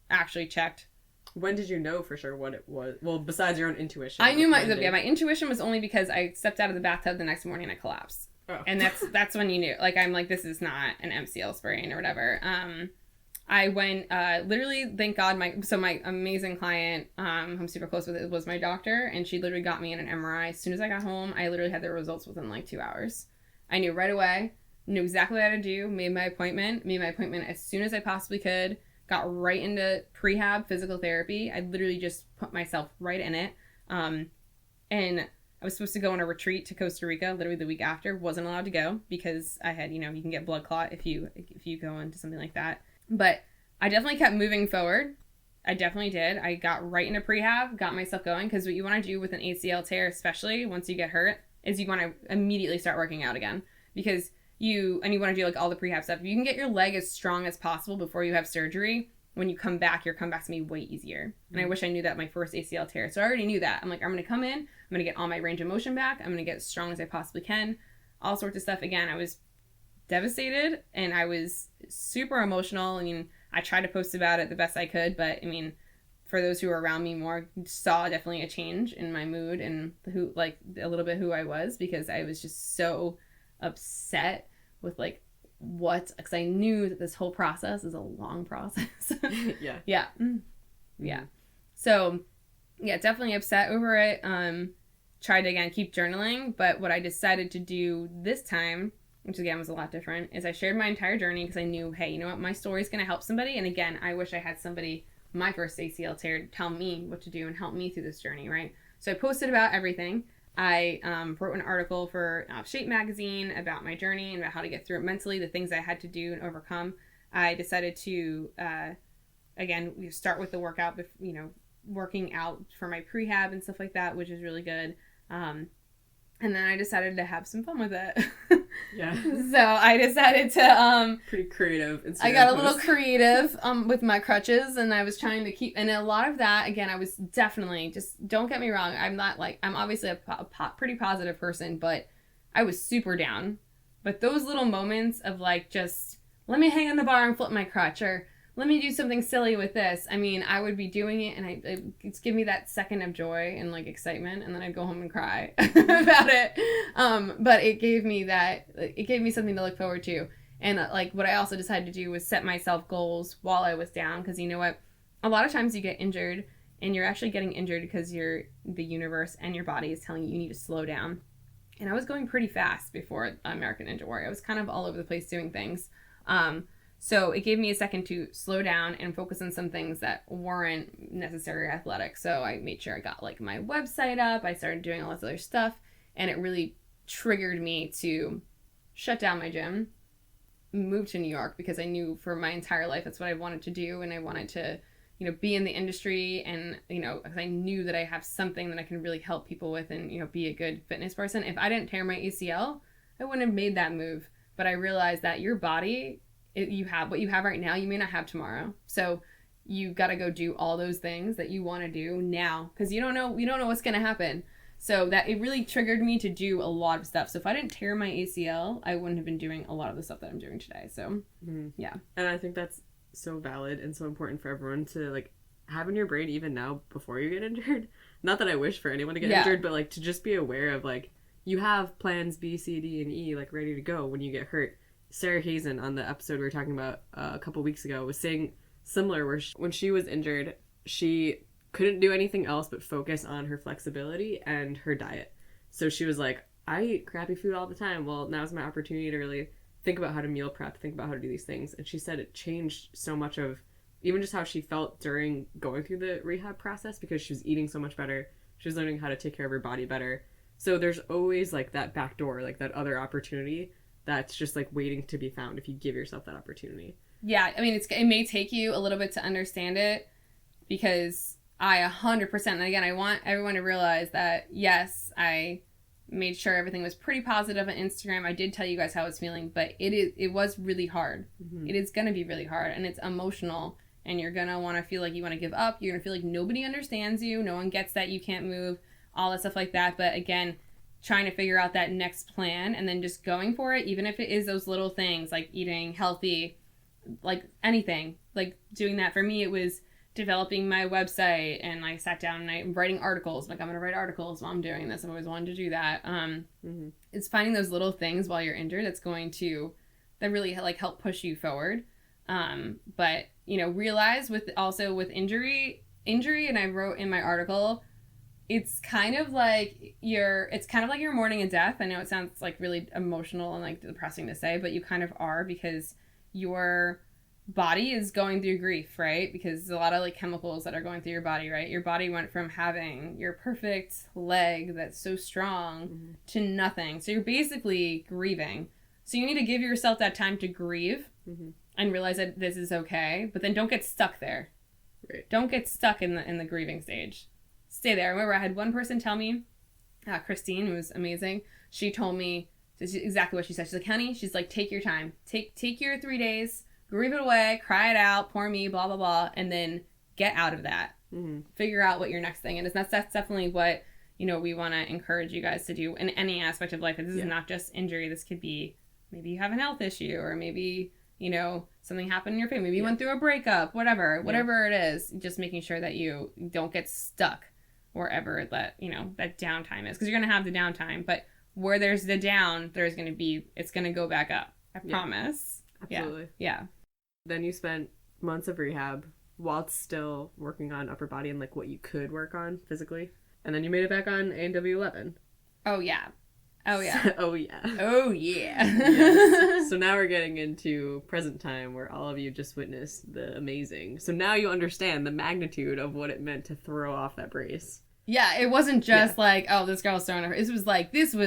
actually checked. When did you know for sure what it was? Well, besides your own intuition. I knew my intuition was only because I stepped out of the bathtub the next morning and I collapsed. Oh. And that's when you knew. Like, I'm like, this is not an MCL sprain or whatever. I went, literally, thank God, my amazing client, I'm super close with, it was my doctor, and she literally got me in an MRI. As soon as I got home, I literally had the results within like 2 hours. I knew right away, knew exactly what to do, made my appointment as soon as I possibly could, got right into prehab physical therapy. I literally just put myself right in it. And I was supposed to go on a retreat to Costa Rica literally the week after, wasn't allowed to go because I had, you can get blood clot if you go into something like that. But I definitely kept moving forward. I definitely did. I got right into prehab, got myself going, because what you want to do with an ACL tear, especially once you get hurt, is you want to immediately start working out again. Because you want to do like all the prehab stuff. If you can get your leg as strong as possible before you have surgery, when you come back, your comeback's going to be way easier. And I wish I knew that my first ACL tear. So I already knew that. I'm like, I'm going to come in, I'm going to get all my range of motion back, I'm going to get as strong as I possibly can, all sorts of stuff. Again, I was devastated and I was super emotional. I mean, I tried to post about it the best I could, but I mean, for those who were around me more, saw definitely a change in my mood and a little bit who I was, because I was just so upset with because I knew that this whole process is a long process. Yeah. So Yeah, definitely upset over it. Tried to, again, keep journaling, but what I decided to do this time, which again was a lot different, is I shared my entire journey because I knew, hey, you know what, my story's going to help somebody. And again, I wish I had somebody, my first ACL tear, tell me what to do and help me through this journey, right? So I posted about everything. I wrote an article for Shape magazine about my journey and about how to get through it mentally, the things I had to do and overcome. I decided to, again, we start with the workout, working out for my prehab and stuff like that, which is really good. And then I decided to have some fun with it. Yeah. So I decided to pretty creative Instagram I got a post. little creative with my crutches, and I was trying to keep, and a lot of that, again, I was definitely, just don't get me wrong, I'm obviously a pretty positive person, but I was super down. But those little moments of just let me hang on the bar and flip my crutch, or let me do something silly with this. I mean, I would be doing it, and it's give me that second of joy and excitement, and then I'd go home and cry about it. But it gave me something to look forward to. And what I also decided to do was set myself goals while I was down, because you know what? A lot of times you get injured, and you're actually getting injured because the universe and your body is telling you need to slow down. And I was going pretty fast before American Ninja Warrior. I was kind of all over the place doing things. So it gave me a second to slow down and focus on some things that weren't necessarily athletic. So I made sure I got my website up. I started doing all this other stuff, and it really triggered me to shut down my gym, move to New York, because I knew for my entire life that's what I wanted to do, and I wanted to, be in the industry, and I knew that I have something that I can really help people with, and be a good fitness person. If I didn't tear my ACL, I wouldn't have made that move. But I realized that your body, you have what you have right now, you may not have tomorrow. So you got to go do all those things that you want to do now, because you don't know what's going to happen. So that it really triggered me to do a lot of stuff. So if I didn't tear my ACL, I wouldn't have been doing a lot of the stuff that I'm doing today. So yeah. And I think that's so valid and so important for everyone to have in your brain even now before you get injured. Not that I wish for anyone to get injured, but to just be aware of you have plans B, C, D, and E ready to go when you get hurt. Sarah Hazen, on the episode we were talking about a couple weeks ago, was saying similar, where when she was injured, she couldn't do anything else but focus on her flexibility and her diet. So she was like, I eat crappy food all the time. Well, now's my opportunity to really think about how to meal prep, think about how to do these things. And she said it changed so much of even just how she felt during going through the rehab process, because she was eating so much better. She was learning how to take care of her body better. So there's always that back door, that other opportunity that's just waiting to be found if you give yourself that opportunity. Yeah, I mean, it may take you a little bit to understand it, because I 100%, and again, I want everyone to realize that, yes, I made sure everything was pretty positive on Instagram. I did tell you guys how I was feeling, but it was really hard. Mm-hmm. It is going to be really hard, and it's emotional, and you're going to want to feel like you want to give up. You're going to feel like nobody understands you. No one gets that you can't move, all that stuff like that. But again, trying to figure out that next plan and then just going for it, even if it is those little things like eating healthy, anything. Doing that, for me, it was developing my website, and I sat down and I'm writing articles. I'm going to write articles while I'm doing this. I've always wanted to do that. It's finding those little things while you're injured that really help push you forward. But realize with injury, and I wrote in my article, it's kind of like your mourning a death. I know it sounds really emotional and depressing to say, but you kind of are, because your body is going through grief, right? Because there's a lot of chemicals that are going through your body, right? Your body went from having your perfect leg that's so strong to nothing. So you're basically grieving. So you need to give yourself that time to grieve and realize that this is okay, but then don't get stuck there. Right. Don't get stuck in the grieving stage. Stay there. I remember I had one person tell me, Christine, who was amazing. She told me exactly what she said. She's like, honey, she's like, take your time. Take your 3 days, grieve it away, cry it out, poor me, blah, blah, blah, and then get out of that. Figure out what your next thing is. That's definitely what, we want to encourage you guys to do in any aspect of life. This is not just injury. This could be, maybe you have a health issue, or maybe, something happened in your family. Maybe you went through a breakup, whatever it is. Just making sure that you don't get stuck wherever that downtime is, because you're going to have the downtime, but where there's the down, it's going to go back up. I promise. Absolutely. Yeah. Then you spent months of rehab, while still working on upper body and like what you could work on physically. And then you made it back on AW11. Oh, yeah. Oh, yeah. Oh, yeah. Oh, yeah. Yes. So now we're getting into present time where all of you just witnessed the amazing. So now you understand the magnitude of what it meant to throw off that brace. Yeah, it wasn't just like, oh, this girl's throwing her. This was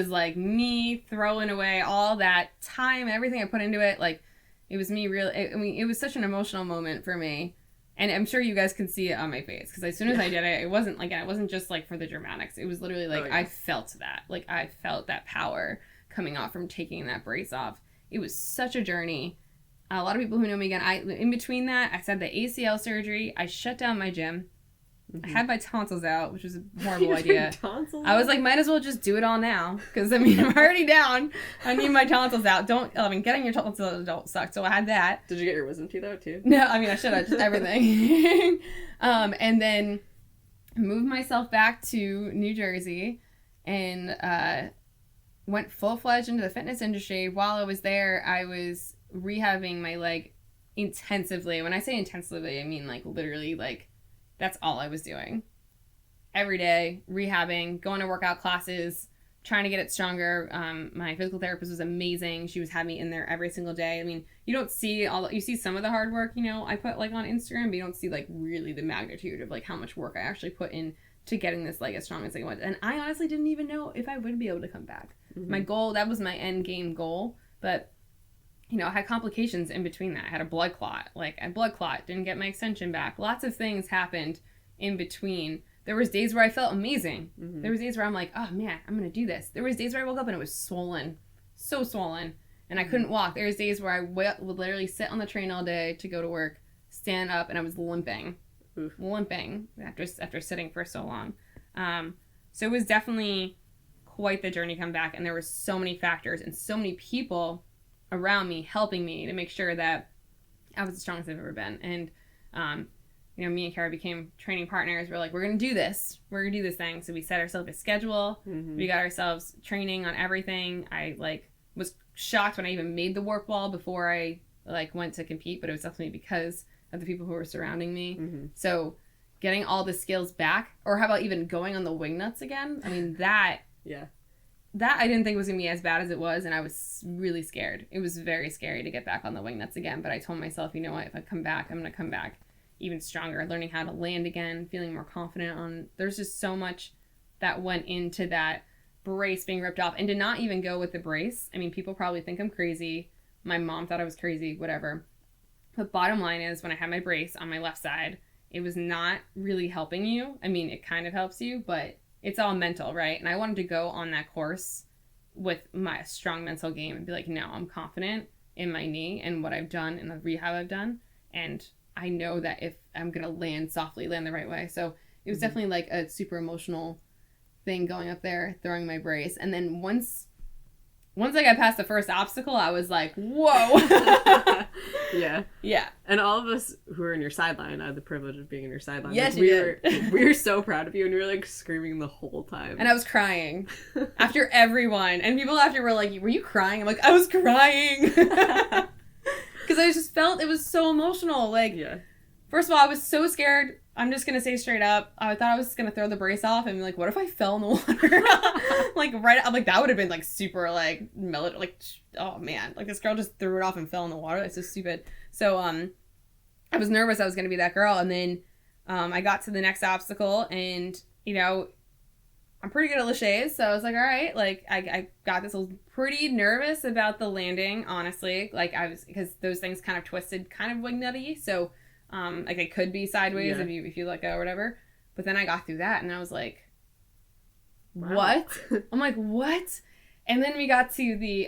like me throwing away all that time and everything I put into it. Like, it was me really, I mean, it was such an emotional moment for me. And I'm sure you guys can see it on my face. Because as soon as I did it, it wasn't just like for the dramatics. It was literally like, I felt that. Like, I felt that power coming off from taking that brace off. It was such a journey. A lot of people who know me again, in between that, I had the ACL surgery. I shut down my gym. Mm-hmm. I had my tonsils out, which was a horrible idea. I was like, might as well just do it all now. Because, I mean, I'm already down. I need my tonsils out. Getting your tonsils out don't suck. So I had that. Did you get your wisdom teeth out, too? No, I mean, I should have. Just everything. And then moved myself back to New Jersey and went full-fledged into the fitness industry. While I was there, I was rehabbing my leg intensively. When I say intensively, I mean, like, literally, like, that's all I was doing. Every day, rehabbing, going to workout classes, trying to get it stronger. My physical therapist was amazing. She had me in there every single day. I mean, you see some of the hard work, I put like on Instagram, but you don't see like really the magnitude of like how much work I actually put in to getting this leg as strong as I was. And I honestly didn't even know if I would be able to come back. Mm-hmm. My goal, that was my end game goal, but I had complications in between that. I had a blood clot. Didn't get my extension back. Lots of things happened in between. There was days where I felt amazing. Mm-hmm. There was days where I'm like, oh man, I'm going to do this. There was days where I woke up and it was swollen. So swollen. And I couldn't walk. There was days where I would literally sit on the train all day to go to work, stand up, and I was limping. Oof. Limping after sitting for so long. So it was definitely quite the journey to come back. And there were so many factors and so many people around me helping me to make sure that I was the strongest I've ever been. And me and Kara became training partners. We're like, we're gonna do this thing. So we set ourselves a schedule. Mm-hmm. We got ourselves training on everything. I was shocked when I even made the work wall before I went to compete, but it was definitely because of the people who were surrounding me. Mm-hmm. So getting all the skills back, or how about even going on the wing nuts again? I mean, that I didn't think was going to be as bad as it was, and I was really scared. It was very scary to get back on the wing nuts again, but I told myself, you know what, if I come back, I'm going to come back even stronger, learning how to land again, feeling more confident there's just so much that went into that brace being ripped off, and to not even go with the brace. I mean, people probably think I'm crazy. My mom thought I was crazy, whatever. But bottom line is, when I had my brace on my left side, it was not really helping you. I mean, it kind of helps you, but it's all mental, right? And I wanted to go on that course with my strong mental game and be like, no, I'm confident in my knee and what I've done and the rehab I've done. And I know that if I'm going to land the right way. So it was definitely like a super emotional thing going up there, throwing my brace. And then once I got past the first obstacle, I was like, whoa. Yeah. Yeah. And all of us who are in your sideline, I had the privilege of being in your sideline. Yes, we were so proud of you, and we were screaming the whole time. And I was crying after everyone. And people after were like, were you crying? I'm like, I was crying. Because I just felt it was so emotional. First of all, I was so scared. I'm just going to say straight up, I thought I was going to throw the brace off and be like, what if I fell in the water? I'm like, that would have been super oh man, this girl just threw it off and fell in the water. That's so stupid. So I was nervous I was going to be that girl. And then I got to the next obstacle, and I'm pretty good at laches. So I was like, all right, I got this. I was pretty nervous about the landing, honestly. Because those things kind of twisted, kind of wing nutty. So it could be sideways if you let go or whatever. But then I got through that, and I was like, wow. What? I'm like, what? And then we got to the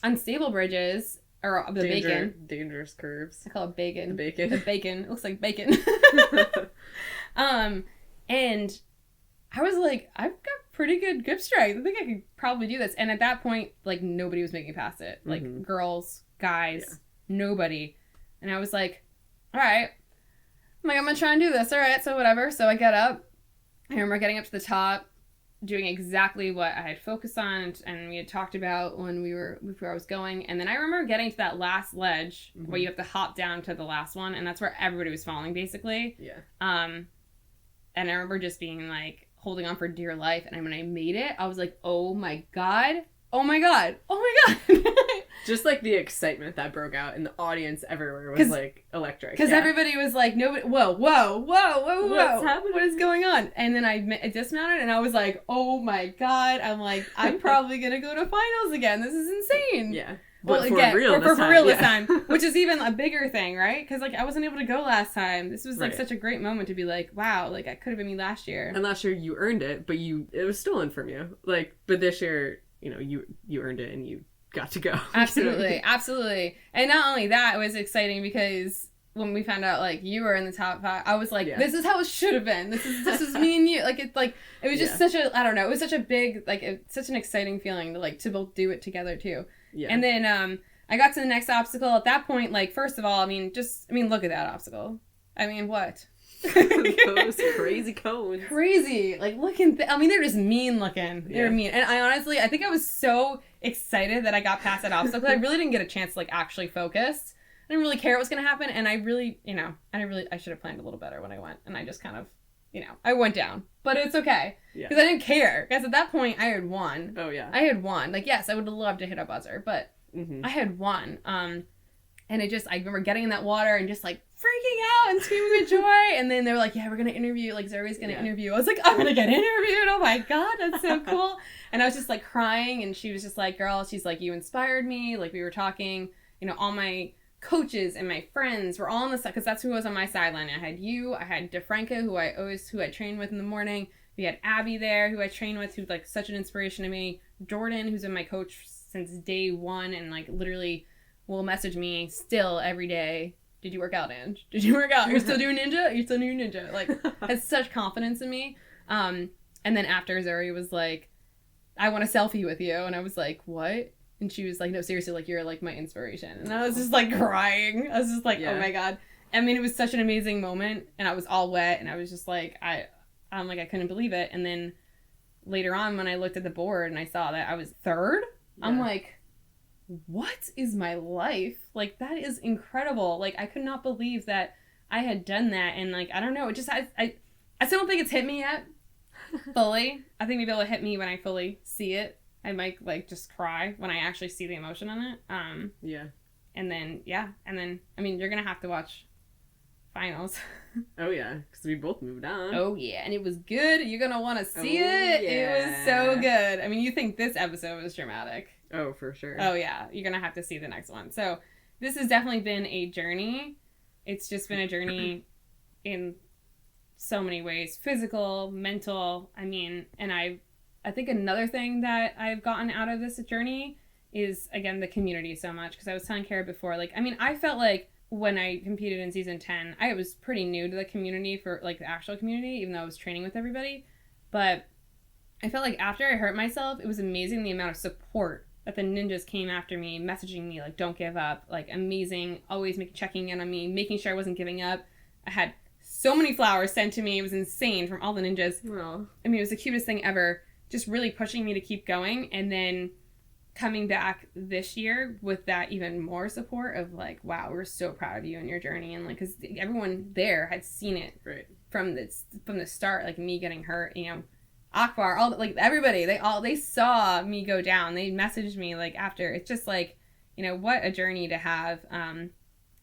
unstable bridges, or the bacon. Dangerous curves. I call it bacon. The bacon. The bacon. It looks like bacon. And I was like, I've got pretty good grip strength. I think I could probably do this. And at that point, nobody was making it past it. Girls, guys, nobody. And I was like, all right. I'm like, I'm going to try and do this. All right, so whatever. So I get up. I remember getting up to the top. doing exactly what I had focused on and we had talked about before I was going. And then I remember getting to that last ledge where you have to hop down to the last one, and that's where everybody was falling, basically. Yeah. And I remember just being like holding on for dear life, and when I made it, I was like, oh my god. Oh my god. Oh my god. Just like the excitement that broke out in the audience everywhere was like electric. Because everybody was like, nobody, whoa. What's happening? What is going on? And then I dismounted and I was like, oh my god. I'm like, I'm probably going to go to finals again. This is insane. Yeah. Well, But for again, real for this time. real this Yeah. time, which is even a bigger thing, right? Because like I wasn't able to go last time. This was like Right. such a great moment to be like, wow, like I could have been me last year. And last year you earned it, but it was stolen from you. Like, but this year, you know, you earned it and you got to go. Absolutely, absolutely. And not only that, it was exciting because when we found out like you were in the top 5, I was like, this is how it should have been. This is me and you. Like it was just such a, I don't know, it was such a big, like such an exciting feeling to both do it together too. Yeah. And then I got to the next obstacle. At that point, like first of all, I mean look at that obstacle. I mean, what? Those crazy cones. Crazy. Like, I mean, they're just mean looking. They're Yeah. mean. And I think I was so excited that I got past that obstacle. I really didn't get a chance to, like, actually focus. I didn't really care what was going to happen. And I really, I should have planned a little better when I went. And I just kind of, I went down. But it's okay. Because I didn't care. Because at that point, I had won. Oh, yeah. I had won. Like, yes, I would have loved to hit a buzzer. But Mm-hmm. I had won. And I remember getting in that water and just, like, freaking out and screaming with joy. And then they were like, yeah, we're going to interview. Like, Zoe's going to interview. I was like, I'm going to get interviewed. Oh, my God. That's so cool. And I was just, like, crying. And she was just like, girl, she's like, you inspired me. Like, we were talking, all my coaches and my friends were all on the side. Because that's who was on my sideline. I had you. I had DeFranco, who I trained with in the morning. We had Abby there, who I trained with, who's, like, such an inspiration to me. Jordan, who's been my coach since day one. And, like, literally will message me still every day. Did you work out, Ange? Did you work out? You're still doing ninja? You're still doing ninja. Like, has such confidence in me. And then after, Zoe was like, I want a selfie with you. And I was like, what? And she was like, no, seriously, like, you're, like, my inspiration. And I was just, like, crying. I was just like, oh, my God. I mean, it was such an amazing moment. And I was all wet. And I was just like, I'm like, I couldn't believe it. And then later on, when I looked at the board and I saw that I was third, I'm like, what is my life? Like, that is incredible. Like, I could not believe that I had done that. And, like, I don't know. It just, I still don't think it's hit me yet fully. I think maybe it'll hit me when I fully see it. I might, like, just cry when I actually see the emotion in it. Yeah. And then, I mean, you're going to have to watch finals. Oh, yeah. Because we both moved on. Oh, yeah. And it was good. You're going to want to see it. Yeah. It was so good. I mean, you think this episode was dramatic. Oh, for sure. Oh, yeah. You're going to have to see the next one. So this has definitely been a journey. It's just been a journey in so many ways. Physical, mental. I mean, and I think another thing that I've gotten out of this journey is, again, the community so much. Because I was telling Kara before, like, I mean, I felt like when I competed in season 10, I was pretty new to the community for, like, the actual community, even though I was training with everybody. But I felt like after I hurt myself, it was amazing the amount of support that the ninjas came after me, messaging me, like, don't give up, like, amazing, always checking in on me, making sure I wasn't giving up. I had so many flowers sent to me. It was insane from all the ninjas. Well, I mean, it was the cutest thing ever, just really pushing me to keep going. And then coming back this year with that even more support of, like, wow, we're so proud of you and your journey. And, like, because everyone there had seen it right from the start, like, me getting hurt, Akbar, all, like, everybody, they saw me go down. They messaged me, like, after. It's just, like, what a journey to have. And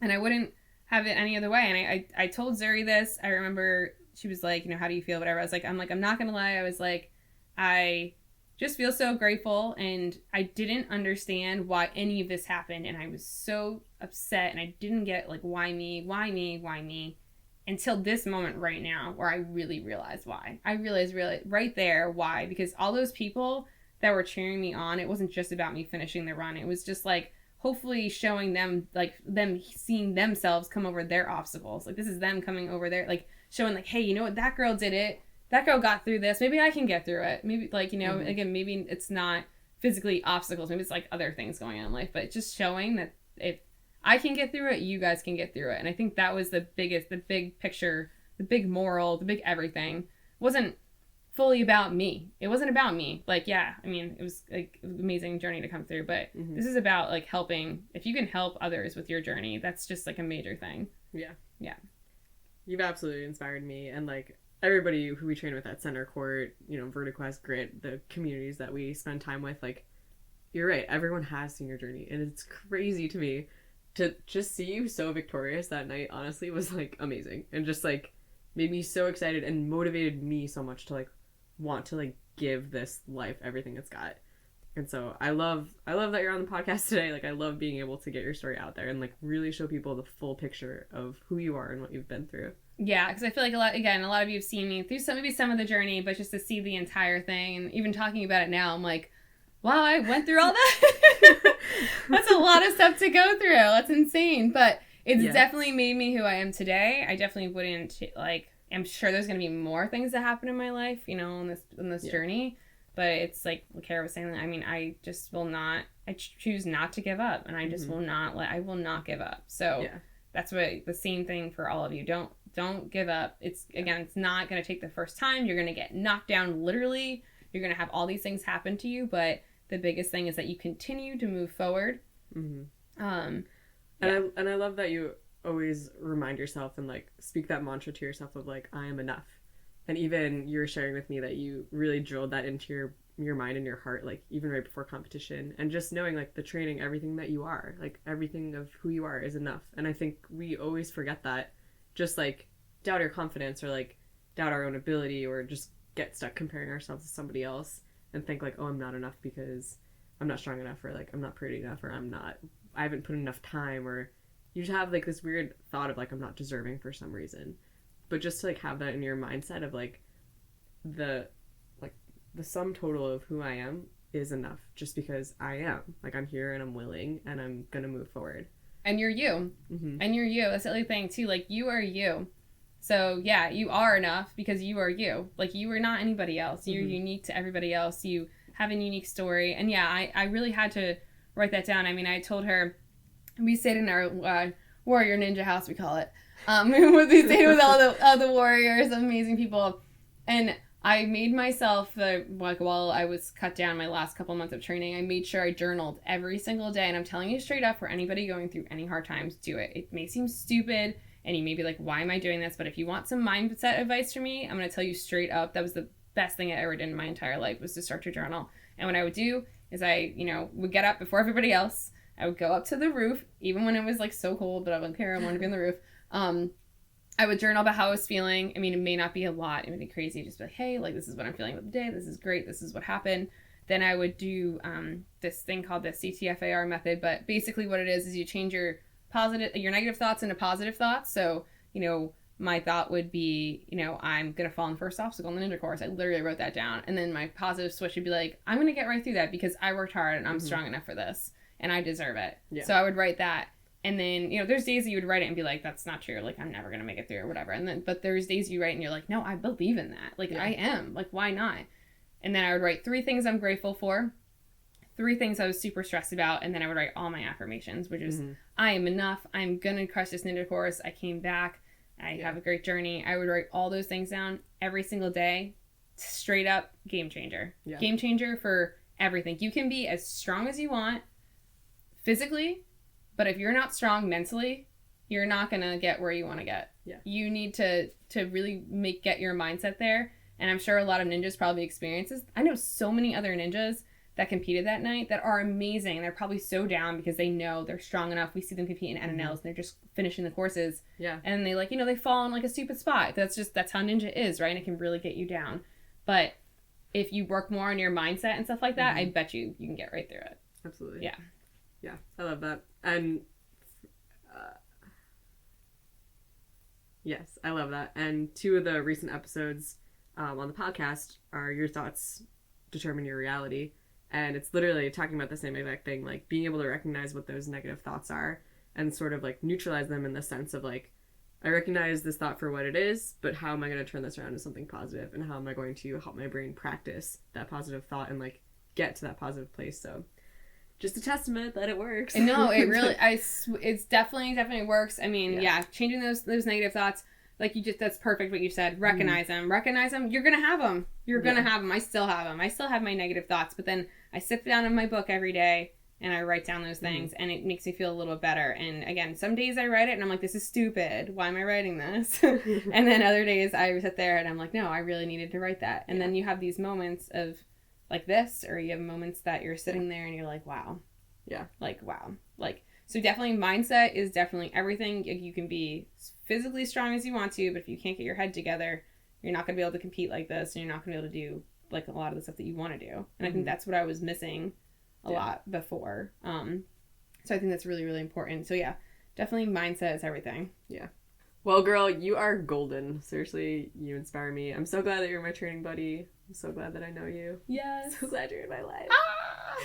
I wouldn't have it any other way. And I told Zuri this. I remember she was like, how do you feel? Whatever. I was like, I'm not going to lie. I was like, I just feel so grateful. And I didn't understand why any of this happened. And I was so upset. And I didn't get, like, why me? Until this moment right now where I really realized why. I realized really right there why. Because all those people that were cheering me on, it wasn't just about me finishing the run. It was just, like, hopefully showing them, like, them seeing themselves come over their obstacles. Like, this is them coming over there, like, showing, like, hey, you know what? That girl did it. That girl got through this. Maybe I can get through it. Maybe, like, again, maybe it's not physically obstacles. Maybe it's, like, other things going on in life. But it's just showing that if I can get through it, you guys can get through it. And I think that was the big picture, the big moral, the big everything. It wasn't fully about me. It wasn't about me. Like, yeah, I mean, it was like an amazing journey to come through, but this is about like helping. If you can help others with your journey, that's just like a major thing. Yeah. Yeah. You've absolutely inspired me, and like everybody who we train with at Center Court, you know, VertiQuest, Grit, the communities that we spend time with, like, you're right, everyone has seen your journey, and it's crazy to me to just see you so victorious that night, honestly, was like amazing, and just like made me so excited and motivated me so much to like want to like give this life everything it's got. And so I love that you're on the podcast today. Like, I love being able to get your story out there and like really show people the full picture of who you are and what you've been through. Yeah, because I feel like a lot of you have seen me through maybe some of the journey, but just to see the entire thing, and even talking about it now, I'm like, wow, I went through all that. That's a lot of stuff to go through. That's insane. But it's definitely made me who I am today. I definitely wouldn't, like, I'm sure there's going to be more things that happen in my life, you know, in this journey. But it's like Kara was saying, I mean, I just will not, I choose not to give up, and I just will not give up. So that's what the same thing for all of you. Don't give up. It's not going to take the first time. You're going to get knocked down literally. You're going to have all these things happen to you, but the biggest thing is that you continue to move forward. And I love that you always remind yourself and like speak that mantra to yourself of like, I am enough. And even you were sharing with me that you really drilled that into your mind and your heart, like even right before competition, and just knowing like the training, everything that you are, like everything of who you are is enough. And I think we always forget that, just like doubt our confidence or like doubt our own ability, or just get stuck comparing ourselves to somebody else and think like, oh, I'm not enough because I'm not strong enough, or like I'm not pretty enough, or I haven't put enough time, or you just have like this weird thought of like I'm not deserving for some reason. But just to like have that in your mindset of like the sum total of who I am is enough, just because I am, like, I'm here and I'm willing and I'm gonna move forward. And you're you. And you're you. That's the other thing too. Like, you are you. So yeah, you are enough because you are you. Like, you are not anybody else. You're unique to everybody else. You have a unique story. And yeah, I really had to write that down. I mean, I told her, we stayed in our warrior ninja house, we call it. We stayed with all the warriors, amazing people, and I made myself like while I was cut down my last couple months of training, I made sure I journaled every single day. And I'm telling you straight up, for anybody going through any hard times, do it. It may seem stupid, and you may be like, why am I doing this? But if you want some mindset advice from me, I'm going to tell you straight up, that was the best thing I ever did in my entire life, was to start to journal. And what I would do is I, would get up before everybody else. I would go up to the roof, even when it was like so cold, but I wouldn't care. I wanted to be on the roof. I would journal about how I was feeling. I mean, it may not be a lot. It would be crazy. Just be like, hey, like, this is what I'm feeling with the day. This is great. This is what happened. Then I would do this thing called the CTFAR method. But basically what it is you change your negative thoughts into positive thoughts. So, my thought would be, I'm going to fall on the first obstacle in the ninja course. I literally wrote that down. And then my positive switch would be like, I'm going to get right through that because I worked hard and I'm strong enough for this and I deserve it. Yeah. So I would write that. And then, there's days that you would write it and be like, that's not true. Like, I'm never going to make it through or whatever. And then, but there's days you write and you're like, no, I believe in that. Like, I am. Like, why not? And then I would write 3 things I'm grateful for, 3 things I was super stressed about. And then I would write all my affirmations, which is, I am enough. I'm going to crush this ninja course. I came back. I have a great journey. I would write all those things down every single day. Straight up game changer. Yeah. Game changer for everything. You can be as strong as you want physically, but if you're not strong mentally, you're not going to get where you want to get. Yeah. You need to really get your mindset there. And I'm sure a lot of ninjas probably experiences. I know so many other ninjas that competed that night that are amazing. They're probably so down because they know they're strong enough. We see them compete in NNLs and they're just finishing the courses. Yeah. And they they fall in like a stupid spot. That's how ninja is, right? And it can really get you down. But if you work more on your mindset and stuff like that, I bet you can get right through it. Absolutely. Yeah. Yeah, I love that. And yes, I love that. And 2 of the recent episodes on the podcast are Your Thoughts Determine Your Reality. And it's literally talking about the same exact thing, like being able to recognize what those negative thoughts are and sort of like neutralize them in the sense of like, I recognize this thought for what it is, but how am I going to turn this around to something positive? And how am I going to help my brain practice that positive thought and like get to that positive place? So just a testament that it works. No, it really, it's definitely works. I mean, changing those negative thoughts. like you just, that's perfect what you said. Recognize them. Recognize them. You're going to have them. You're going to have them. I still have them. I still have my negative thoughts, but then I sit down in my book every day and I write down those things and it makes me feel a little better. And again, some days I write it and I'm like, this is stupid. Why am I writing this? And then other days I sit there and I'm like, no, I really needed to write that. And then you have these moments of like this, or you have moments that you're sitting there and you're like, wow. Yeah. Like, wow. Like, so definitely mindset is definitely everything. You can be physically strong as you want to, but if you can't get your head together, you're not going to be able to compete like this, and you're not going to be able to do like a lot of the stuff that you want to do. And I think that's what I was missing a lot before. So I think that's really, really important. So yeah, definitely mindset is everything. Yeah. Well, girl, you are golden. Seriously, you inspire me. I'm so glad that you're my training buddy. I'm so glad that I know you. Yes. So glad you're in my life.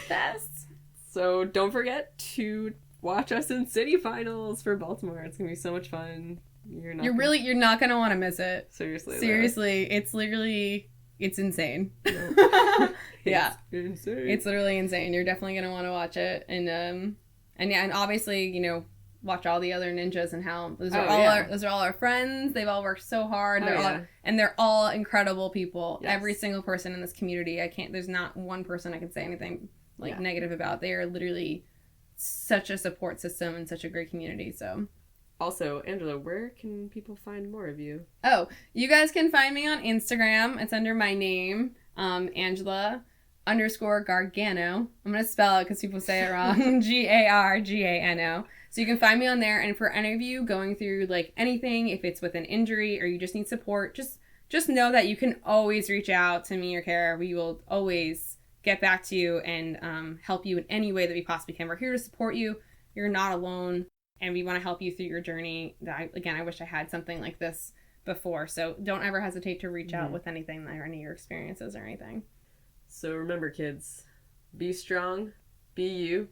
Best. So don't forget to watch us in city finals for Baltimore. It's gonna be so much fun. You're not gonna want to miss it. Seriously, it's literally, it's insane. No. Yeah, it's insane. It's literally insane. You're definitely gonna want to watch it, and yeah, and obviously, you know, watch all the other ninjas and how those are all our friends. They've all worked so hard. They're all incredible people. Yes. Every single person in this community. There's not one person I can say anything negative about. They are literally such a support system and such a great community. So also, Angela, where can people find more of you? Oh, you guys can find me on Instagram. It's under my name, Angela _Gargano. I'm gonna spell it because people say it wrong. Gargano. So you can find me on there, and for any of you going through like anything, if it's with an injury or you just need support, just know that you can always reach out to me or Kara. We will always get back to you and help you in any way that we possibly can. We're here to support you. You're not alone, and we want to help you through your journey. I wish I had something like this before, so don't ever hesitate to reach out with anything or any of your experiences or anything. So remember, kids, be strong, be you,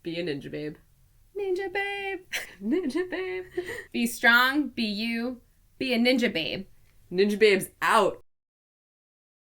be a ninja babe. Ninja babe. Ninja babe. Be strong, be you, be a ninja babe. Ninja babes out.